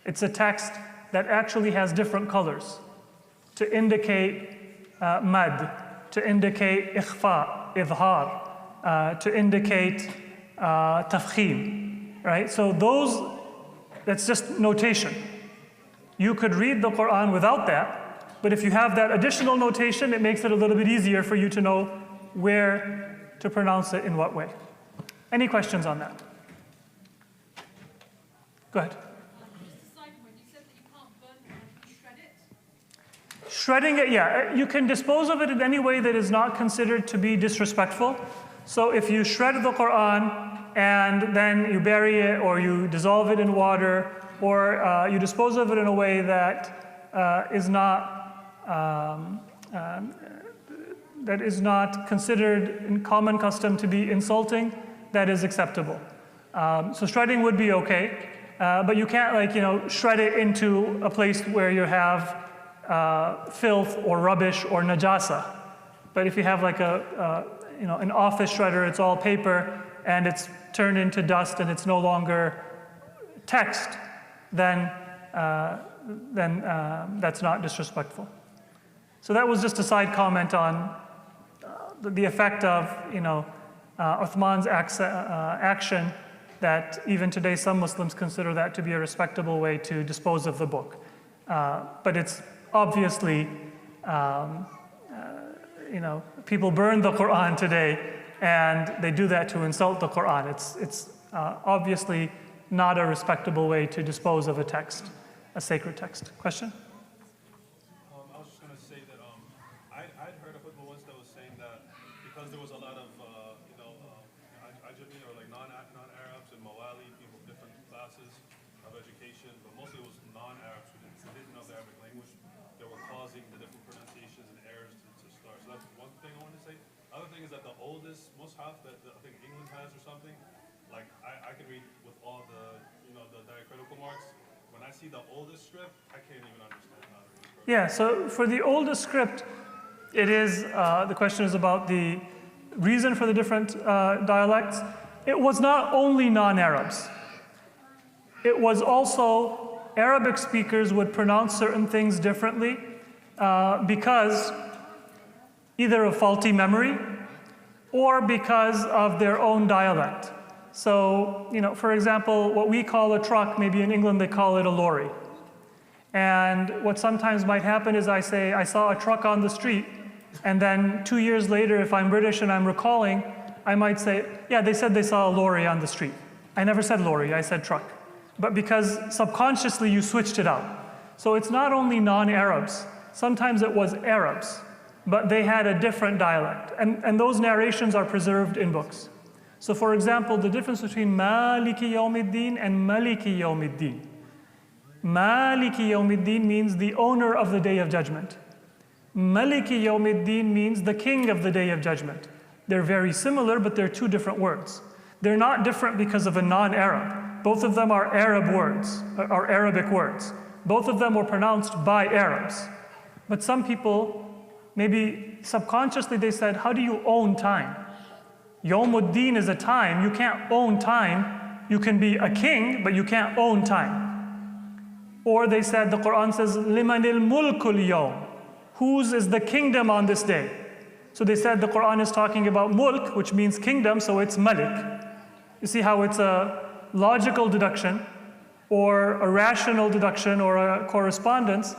It's a text that actually has different colors to indicate mad, to indicate ikhfa, idhar, to indicate tafkhim, right? So that's just notation. You could read the Quran without that, but if you have that additional notation, it makes it a little bit easier for you to know where to pronounce it in what way. Any questions on that? Go ahead. Shredding it, yeah. You can dispose of it in any way that is not considered to be disrespectful. So if you shred the Quran and then you bury it or you dissolve it in water or you dispose of it in a way that is not considered in common custom to be insulting, that is acceptable. So shredding would be okay, but you can't shred it into a place where you have filth or rubbish or najasa. But if you have an office shredder, it's all paper, and it's turned into dust and it's no longer text, then that's not disrespectful. So that was just a side comment on the effect of Uthman's action, that even today some Muslims consider that to be a respectable way to dispose of the book. But it's obviously, people burn the Quran today, and they do that to insult the Quran. It's obviously not a respectable way to dispose of a text, a sacred text. Question? I was just going to say that I'd heard a football once that was saying that because there was a lot of Ajami or like non-Arabs and Mawali, people with different classes of education, but mostly it was non-Arabs who didn't know the Arabic language, that were causing the different pronunciations and errors to start. So that's one thing I want to say. Other thing is that the oldest mushaf that I think England has or something, like I can read with all the the diacritical marks. When I see the oldest script, I can't even understand how to read it. Yeah, so for the oldest script, it is, the question is about the reason for the different dialects. It was not only non-Arabs. It was also Arabic speakers would pronounce certain things differently because either of faulty memory or because of their own dialect. So, for example, what we call a truck, maybe in England they call it a lorry. And what sometimes might happen is I say, I saw a truck on the street, and then 2 years later, if I'm British and I'm recalling, I might say, yeah, they said they saw a lorry on the street. I never said lorry, I said truck. But because subconsciously you switched it out. So it's not only non-Arabs, sometimes it was Arabs, but they had a different dialect. And those narrations are preserved in books. So for example, the difference between Maliki Yawmiddin and Maliki Yawmiddin. Maliki Yawmiddin means the owner of the Day of Judgment. Maliki Yawmiddin means the king of the Day of Judgment. They're very similar, but they're two different words. They're not different because of a non-Arab. Both of them are Arab words, are Arabic words. Both of them were pronounced by Arabs. But some people, maybe subconsciously they said, how do you own time? Yawmuddin is a time. You can't own time. You can be a king, but you can't own time. Or they said, the Quran says, Limanil mulkul yawm. Whose is the kingdom on this day? So they said the Quran is talking about mulk, which means kingdom, so it's malik. You see how it's a logical deduction, or a rational deduction, or a correspondence,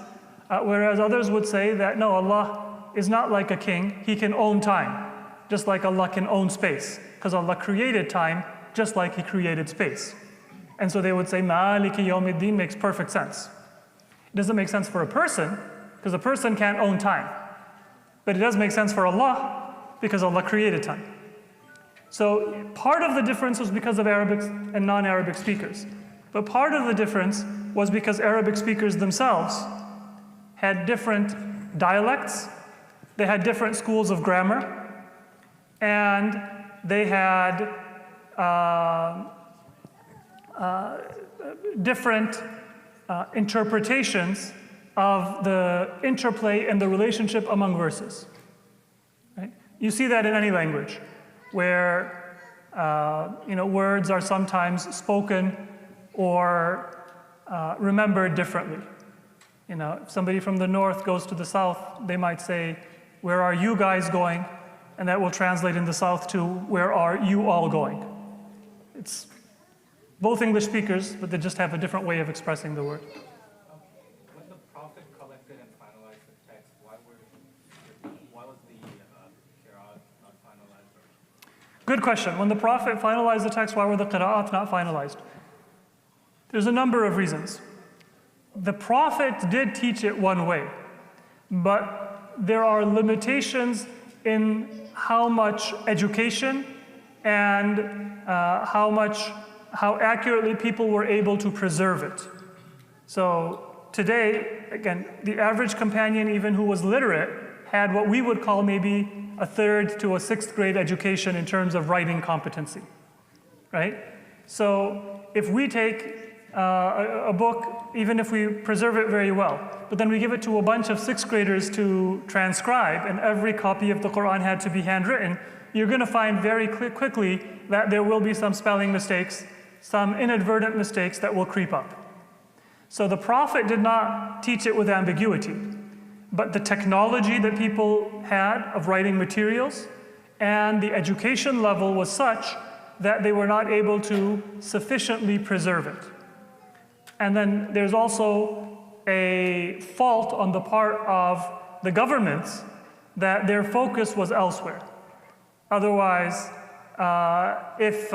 whereas others would say that no, Allah is not like a king. He can own time. Just like Allah can own space, because Allah created time just like He created space. And so they would say, Maliki Yawmiddin makes perfect sense. It doesn't make sense for a person, because a person can't own time. But it does make sense for Allah, because Allah created time. So part of the difference was because of Arabic and non-Arabic speakers. But part of the difference was because Arabic speakers themselves had different dialects, they had different schools of grammar, and they had different interpretations of the interplay and the relationship among verses. Right? You see that in any language, where words are sometimes spoken or remembered differently. If somebody from the north goes to the south, they might say, "Where are you guys going?" And that will translate in the south to, "Where are you all going?" It's both English speakers, but they just have a different way of expressing the word. When the Prophet collected and finalized the text, why was the Qira'at not finalized? Good question. When the Prophet finalized the text, why were the Qira'at not finalized? There's a number of reasons. The Prophet did teach it one way, but there are limitations in how much education and how accurately people were able to preserve it. So today, again, the average companion, even who was literate, had what we would call maybe a 3rd to a 6th grade education in terms of writing competency, right? So if we take a book, even if we preserve it very well, but then we give it to a bunch of sixth graders to transcribe, and every copy of the Quran had to be handwritten, you're going to find very quickly that there will be some spelling mistakes, some inadvertent mistakes that will creep up. So the Prophet did not teach it with ambiguity, but the technology that people had of writing materials and the education level was such that they were not able to sufficiently preserve it. And then there's also a fault on the part of the governments that their focus was elsewhere. Otherwise, if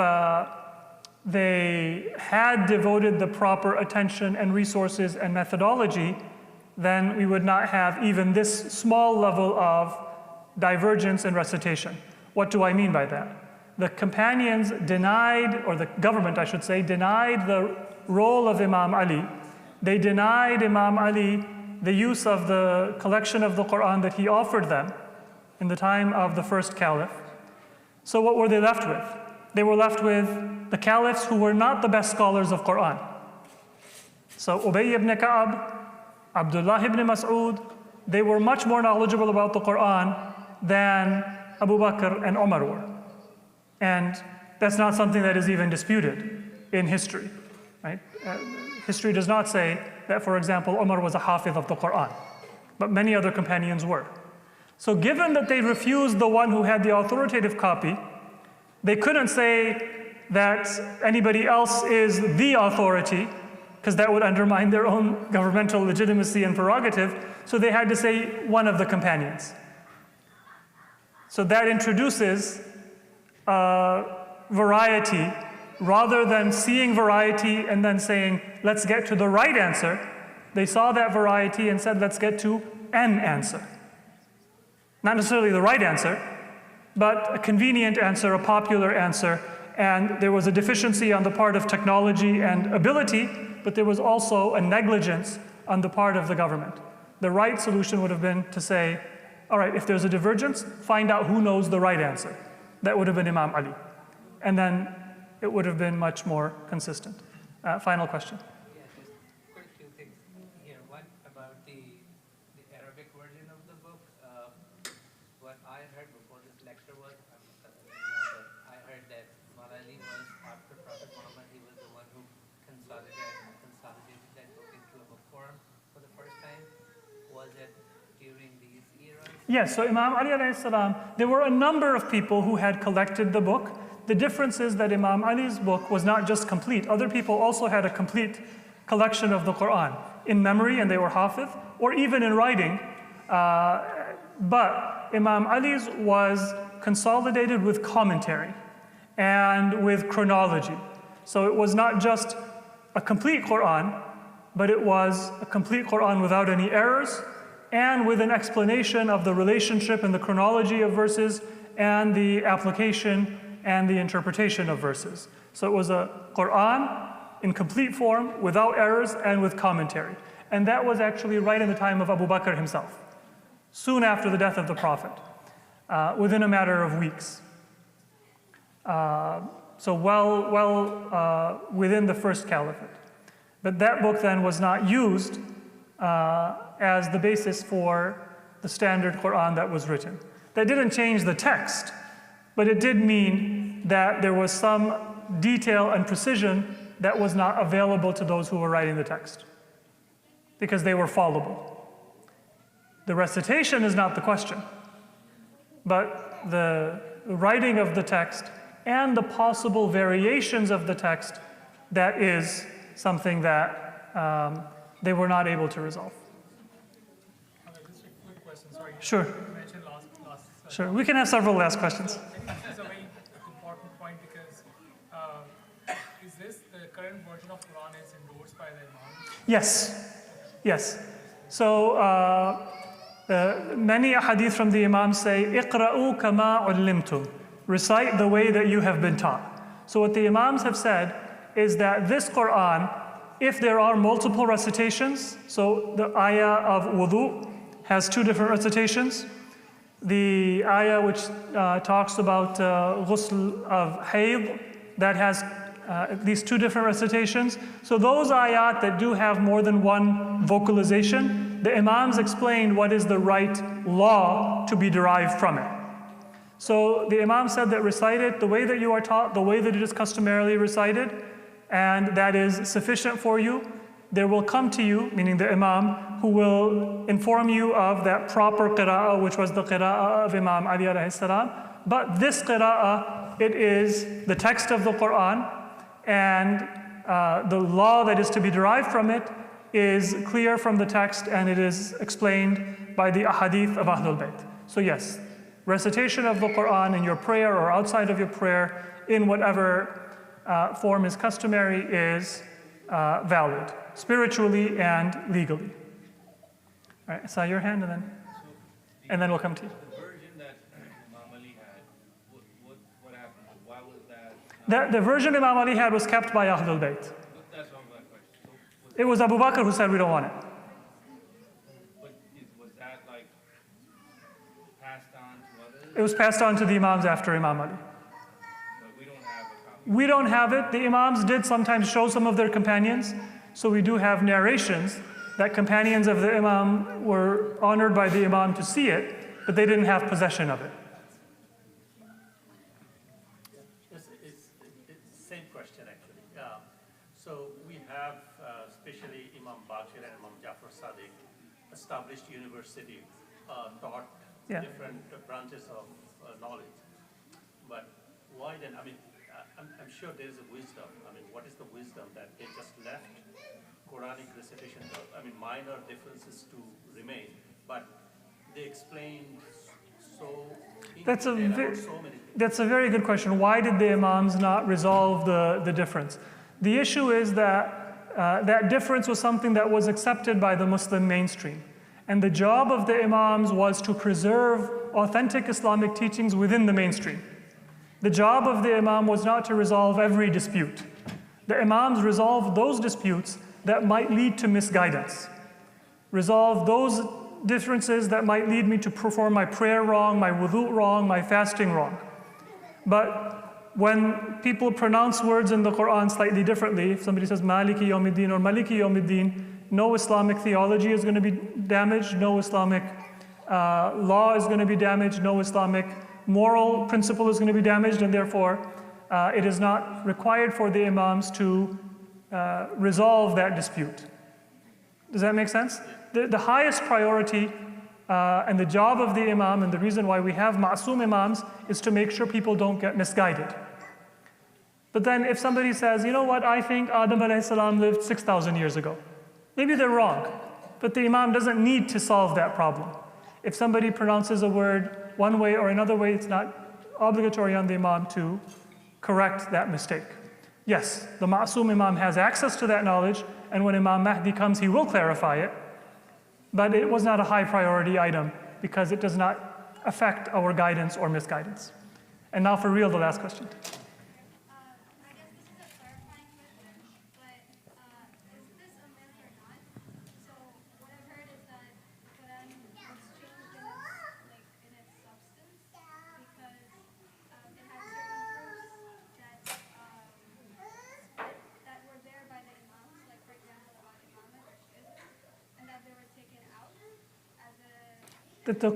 they had devoted the proper attention and resources and methodology, then we would not have even this small level of divergence in recitation. What do I mean by that? The companions denied, or the government I should say, denied the role of Imam Ali. They denied Imam Ali the use of the collection of the Quran that he offered them in the time of the first caliph. So what were they left with? They were left with the caliphs who were not the best scholars of Quran. So Ubay ibn Ka'ab, Abdullah ibn Mas'ud, they were much more knowledgeable about the Quran than Abu Bakr and Umar were. And that's not something that is even disputed in history, right? History does not say that, for example, Umar was a hafiz of the Quran, but many other companions were. So given that they refused the one who had the authoritative copy, they couldn't say that anybody else is the authority, because that would undermine their own governmental legitimacy and prerogative, so they had to say one of the companions. So that introduces variety, rather than seeing variety and then saying, let's get to the right answer. They saw that variety and said, let's get to an answer. Not necessarily the right answer, but a convenient answer, a popular answer. And there was a deficiency on the part of technology and ability, but there was also a negligence on the part of the government. The right solution would have been to say, all right, if there's a divergence, find out who knows the right answer. That would have been Imam Ali. And then it would have been much more consistent. Final question. Yeah, just quick two things here. One about the Arabic version of the book. What I heard before this lecture was, I heard that Malali was, after Prophet Muhammad, he was the one who consolidated that book into a book form for the first time. Was it during these eras? Yes, so Imam Ali alayhi salam, there were a number of people who had collected the book. The difference is that Imam Ali's book was not just complete. Other people also had a complete collection of the Quran in memory, and they were hafiz, or even in writing. But Imam Ali's was consolidated with commentary and with chronology. So it was not just a complete Quran, but it was a complete Quran without any errors, and with an explanation of the relationship and the chronology of verses and the application and the interpretation of verses. So it was a Quran in complete form, without errors, and with commentary. And that was actually right in the time of Abu Bakr himself, soon after the death of the Prophet, within a matter of weeks. So well within the first caliphate. But that book then was not used as the basis for the standard Quran that was written. That didn't change the text, but it did mean that there was some detail and precision that was not available to those who were writing the text, because they were fallible. The recitation is not the question, but the writing of the text and the possible variations of the text, that is something that they were not able to resolve. Just a quick question, sorry. Sure. You mentioned last Sure, we can have several last questions. I think this is a very important point because is this the current version of Quran is endorsed by the Imam? Yes. So many hadith from the Imam say, "Iqra'u kama ullimtum," recite the way that you have been taught. So what the Imams have said is that this Quran, if there are multiple recitations, so the ayah of wudu has two different recitations. The ayah which talks about ghusl of hayd, that has at least 2 different recitations. So those ayat that do have more than one vocalization, the Imams explained what is the right law to be derived from it. So the Imam said that recite it the way that you are taught, the way that it is customarily recited, and that is sufficient for you. There will come to you, meaning the Imam, who will inform you of that proper qira'ah, which was the qira'ah of Imam Ali alayhi salam. But this qira'ah, it is the text of the Quran, and the law that is to be derived from it is clear from the text, and it is explained by the ahadith of Ahlul Bayt. So yes, recitation of the Quran in your prayer or outside of your prayer, in whatever form is customary, is valid, spiritually and legally. All right, saw your hand, and then we'll come to you. The version that Imam Ali had, what happened? Why was that? The version Imam Ali had was kept by Ahlul Bayt. That's not my question. It was Abu Bakr who said we don't want it. But was that like passed on to others? It was passed on to the Imams after Imam Ali. But we don't have a copy. We don't have it. The Imams did sometimes show some of their companions, so we do have narrations that companions of the Imam were honored by the Imam to see it, but they didn't have possession of it. It's same question actually. So we have, especially Imam Baqir and Imam Jafar Sadiq, established university, taught different branches of knowledge. But why then? I mean, I'm sure there is a wisdom. I mean, what is the wisdom that they just left Quranic recitation? I mean, minor differences to remain, but they explained so. That's a so many. That's a very good question. Why did the Imams not resolve the difference? The issue is that that difference was something that was accepted by the Muslim mainstream. And the job of the Imams was to preserve authentic Islamic teachings within the mainstream. The job of the Imam was not to resolve every dispute. The Imams resolved those disputes that might lead to misguidance. Resolve those differences that might lead me to perform my prayer wrong, my wudu wrong, my fasting wrong. But when people pronounce words in the Quran slightly differently, if somebody says Maliki Yawmiddin or Maliki Yawmiddin, no Islamic theology is going to be damaged, no Islamic law is going to be damaged, no Islamic moral principle is going to be damaged, and therefore it is not required for the Imams to resolve that dispute. Does that make sense? The highest priority and the job of the Imam, and the reason why we have Ma'soom Imams, is to make sure people don't get misguided. But then if somebody says, you know what, I think Adam alayhi salam lived 6,000 years ago. Maybe they're wrong, but the Imam doesn't need to solve that problem. If somebody pronounces a word one way or another way, it's not obligatory on the Imam to correct that mistake. Yes, the Ma'soom Imam has access to that knowledge, and when Imam Mahdi comes, he will clarify it, but it was not a high priority item because it does not affect our guidance or misguidance. And now for real, the last question. I guess this is a clarifying question, but is this a myth or not? So what I've heard is that Quran was changed in its substance because it had certain groups that were there by the Imams, like for example about Imamah or Shi'ism, and that they were taken out as a That the, yeah.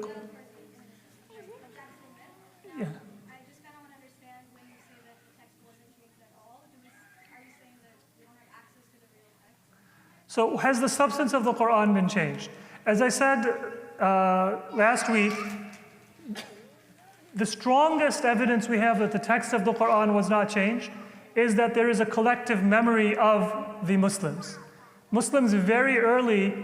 I just kind of want to understand when you say that the text wasn't changed at all. Are you saying that we don't have access to the real text? So has the substance of the Quran been changed? As I said last week, the strongest evidence we have that the text of the Quran was not changed is that there is a collective memory of the Muslims. Muslims very early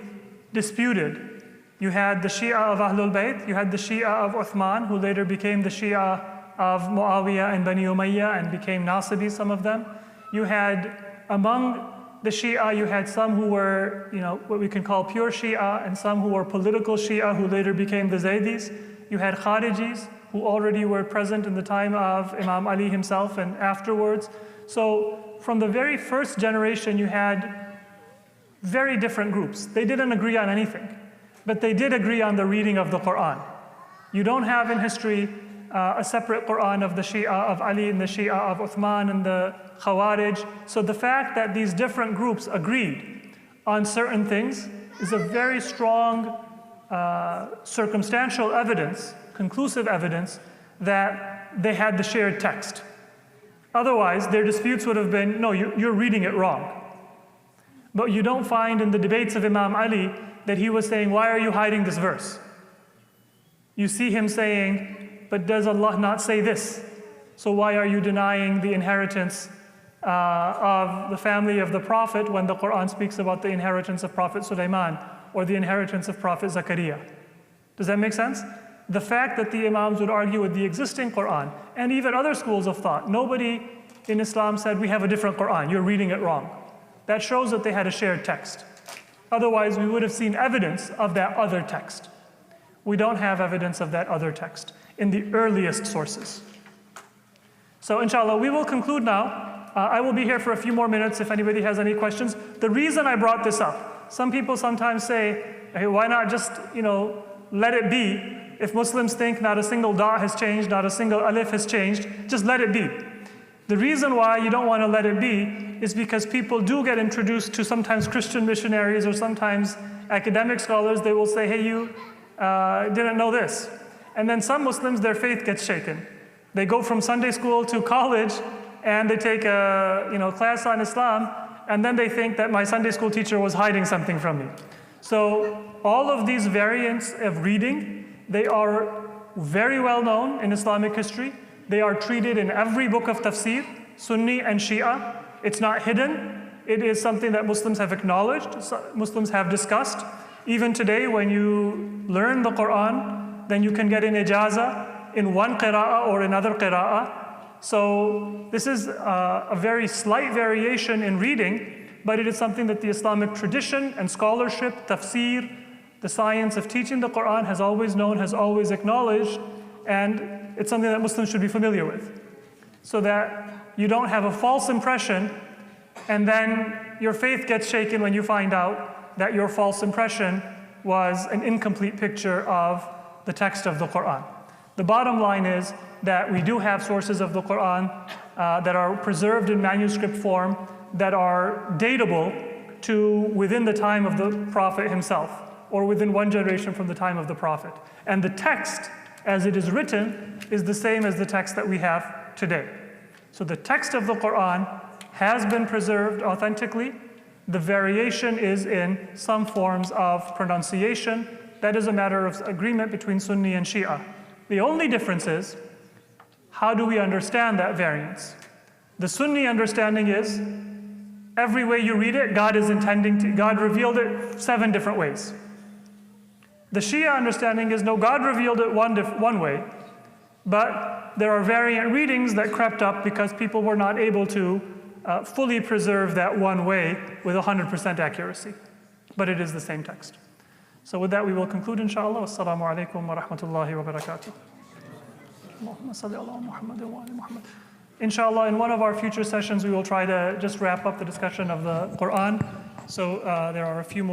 disputed. You had the Shia of Ahlul Bayt, you had the Shia of Uthman, who later became the Shia of Muawiyah and Bani Umayyah and became Nasibi, some of them. You had, among the Shia, you had some who were, what we can call pure Shia, and some who were political Shia, who later became the Zaydis. You had Kharijis, who already were present in the time of Imam Ali himself and afterwards. So from the very first generation, you had very different groups. They didn't agree on anything, but they did agree on the reading of the Quran. You don't have in history a separate Quran of the Shia of Ali and the Shia of Uthman and the Khawarij. So the fact that these different groups agreed on certain things is a very strong circumstantial evidence, conclusive evidence, that they had the shared text. Otherwise, their disputes would have been, no, you're reading it wrong. But you don't find in the debates of Imam Ali that he was saying, why are you hiding this verse? You see him saying, but does Allah not say this? So why are you denying the inheritance of the family of the Prophet when the Quran speaks about the inheritance of Prophet Sulaiman or the inheritance of Prophet Zakaria? Does that make sense? The fact that the Imams would argue with the existing Quran and even other schools of thought, nobody in Islam said, we have a different Quran, you're reading it wrong. That shows that they had a shared text. Otherwise, we would have seen evidence of that other text. We don't have evidence of that other text in the earliest sources. So inshallah, we will conclude now. I will be here for a few more minutes if anybody has any questions. The reason I brought this up, some people sometimes say, hey, why not just, let it be? If Muslims think not a single dot has changed, not a single alif has changed, just let it be. The reason why you don't want to let it be is because people do get introduced to sometimes Christian missionaries or sometimes academic scholars. They will say, hey, you didn't know this. And then some Muslims, their faith gets shaken. They go from Sunday school to college and they take a class on Islam, and then they think that my Sunday school teacher was hiding something from me. So all of these variants of reading, they are very well known in Islamic history. They are treated in every book of tafsir, Sunni and Shia. It's not hidden. It is something that Muslims have acknowledged, Muslims have discussed. Even today, when you learn the Quran, then you can get an ijazah in one qira'ah or another qira'ah. So this is a very slight variation in reading, but it is something that the Islamic tradition and scholarship, tafsir, the science of teaching the Quran has always known, has always acknowledged, and it's something that Muslims should be familiar with, so that you don't have a false impression and then your faith gets shaken when you find out that your false impression was an incomplete picture of the text of the Quran. The bottom line is that we do have sources of the Quran that are preserved in manuscript form that are datable to within the time of the Prophet himself, or within one generation from the time of the Prophet. And the text, as it is written, is the same as the text that we have today. So the text of the Quran has been preserved authentically. The variation is in some forms of pronunciation. That is a matter of agreement between Sunni and Shia. The only difference is, how do we understand that variance? The Sunni understanding is, every way you read it, God revealed it 7 different ways. The Shia understanding is, no, God revealed it one way, but there are variant readings that crept up because people were not able to fully preserve that one way with 100% accuracy. But it is the same text. So with that, we will conclude, inshallah. Wassalamu alaikum wa rahmatullahi wa barakatuh. Allahumma salli ala Muhammad wa ali Muhammad. Inshallah, in one of our future sessions, we will try to just wrap up the discussion of the Quran. So there are a few more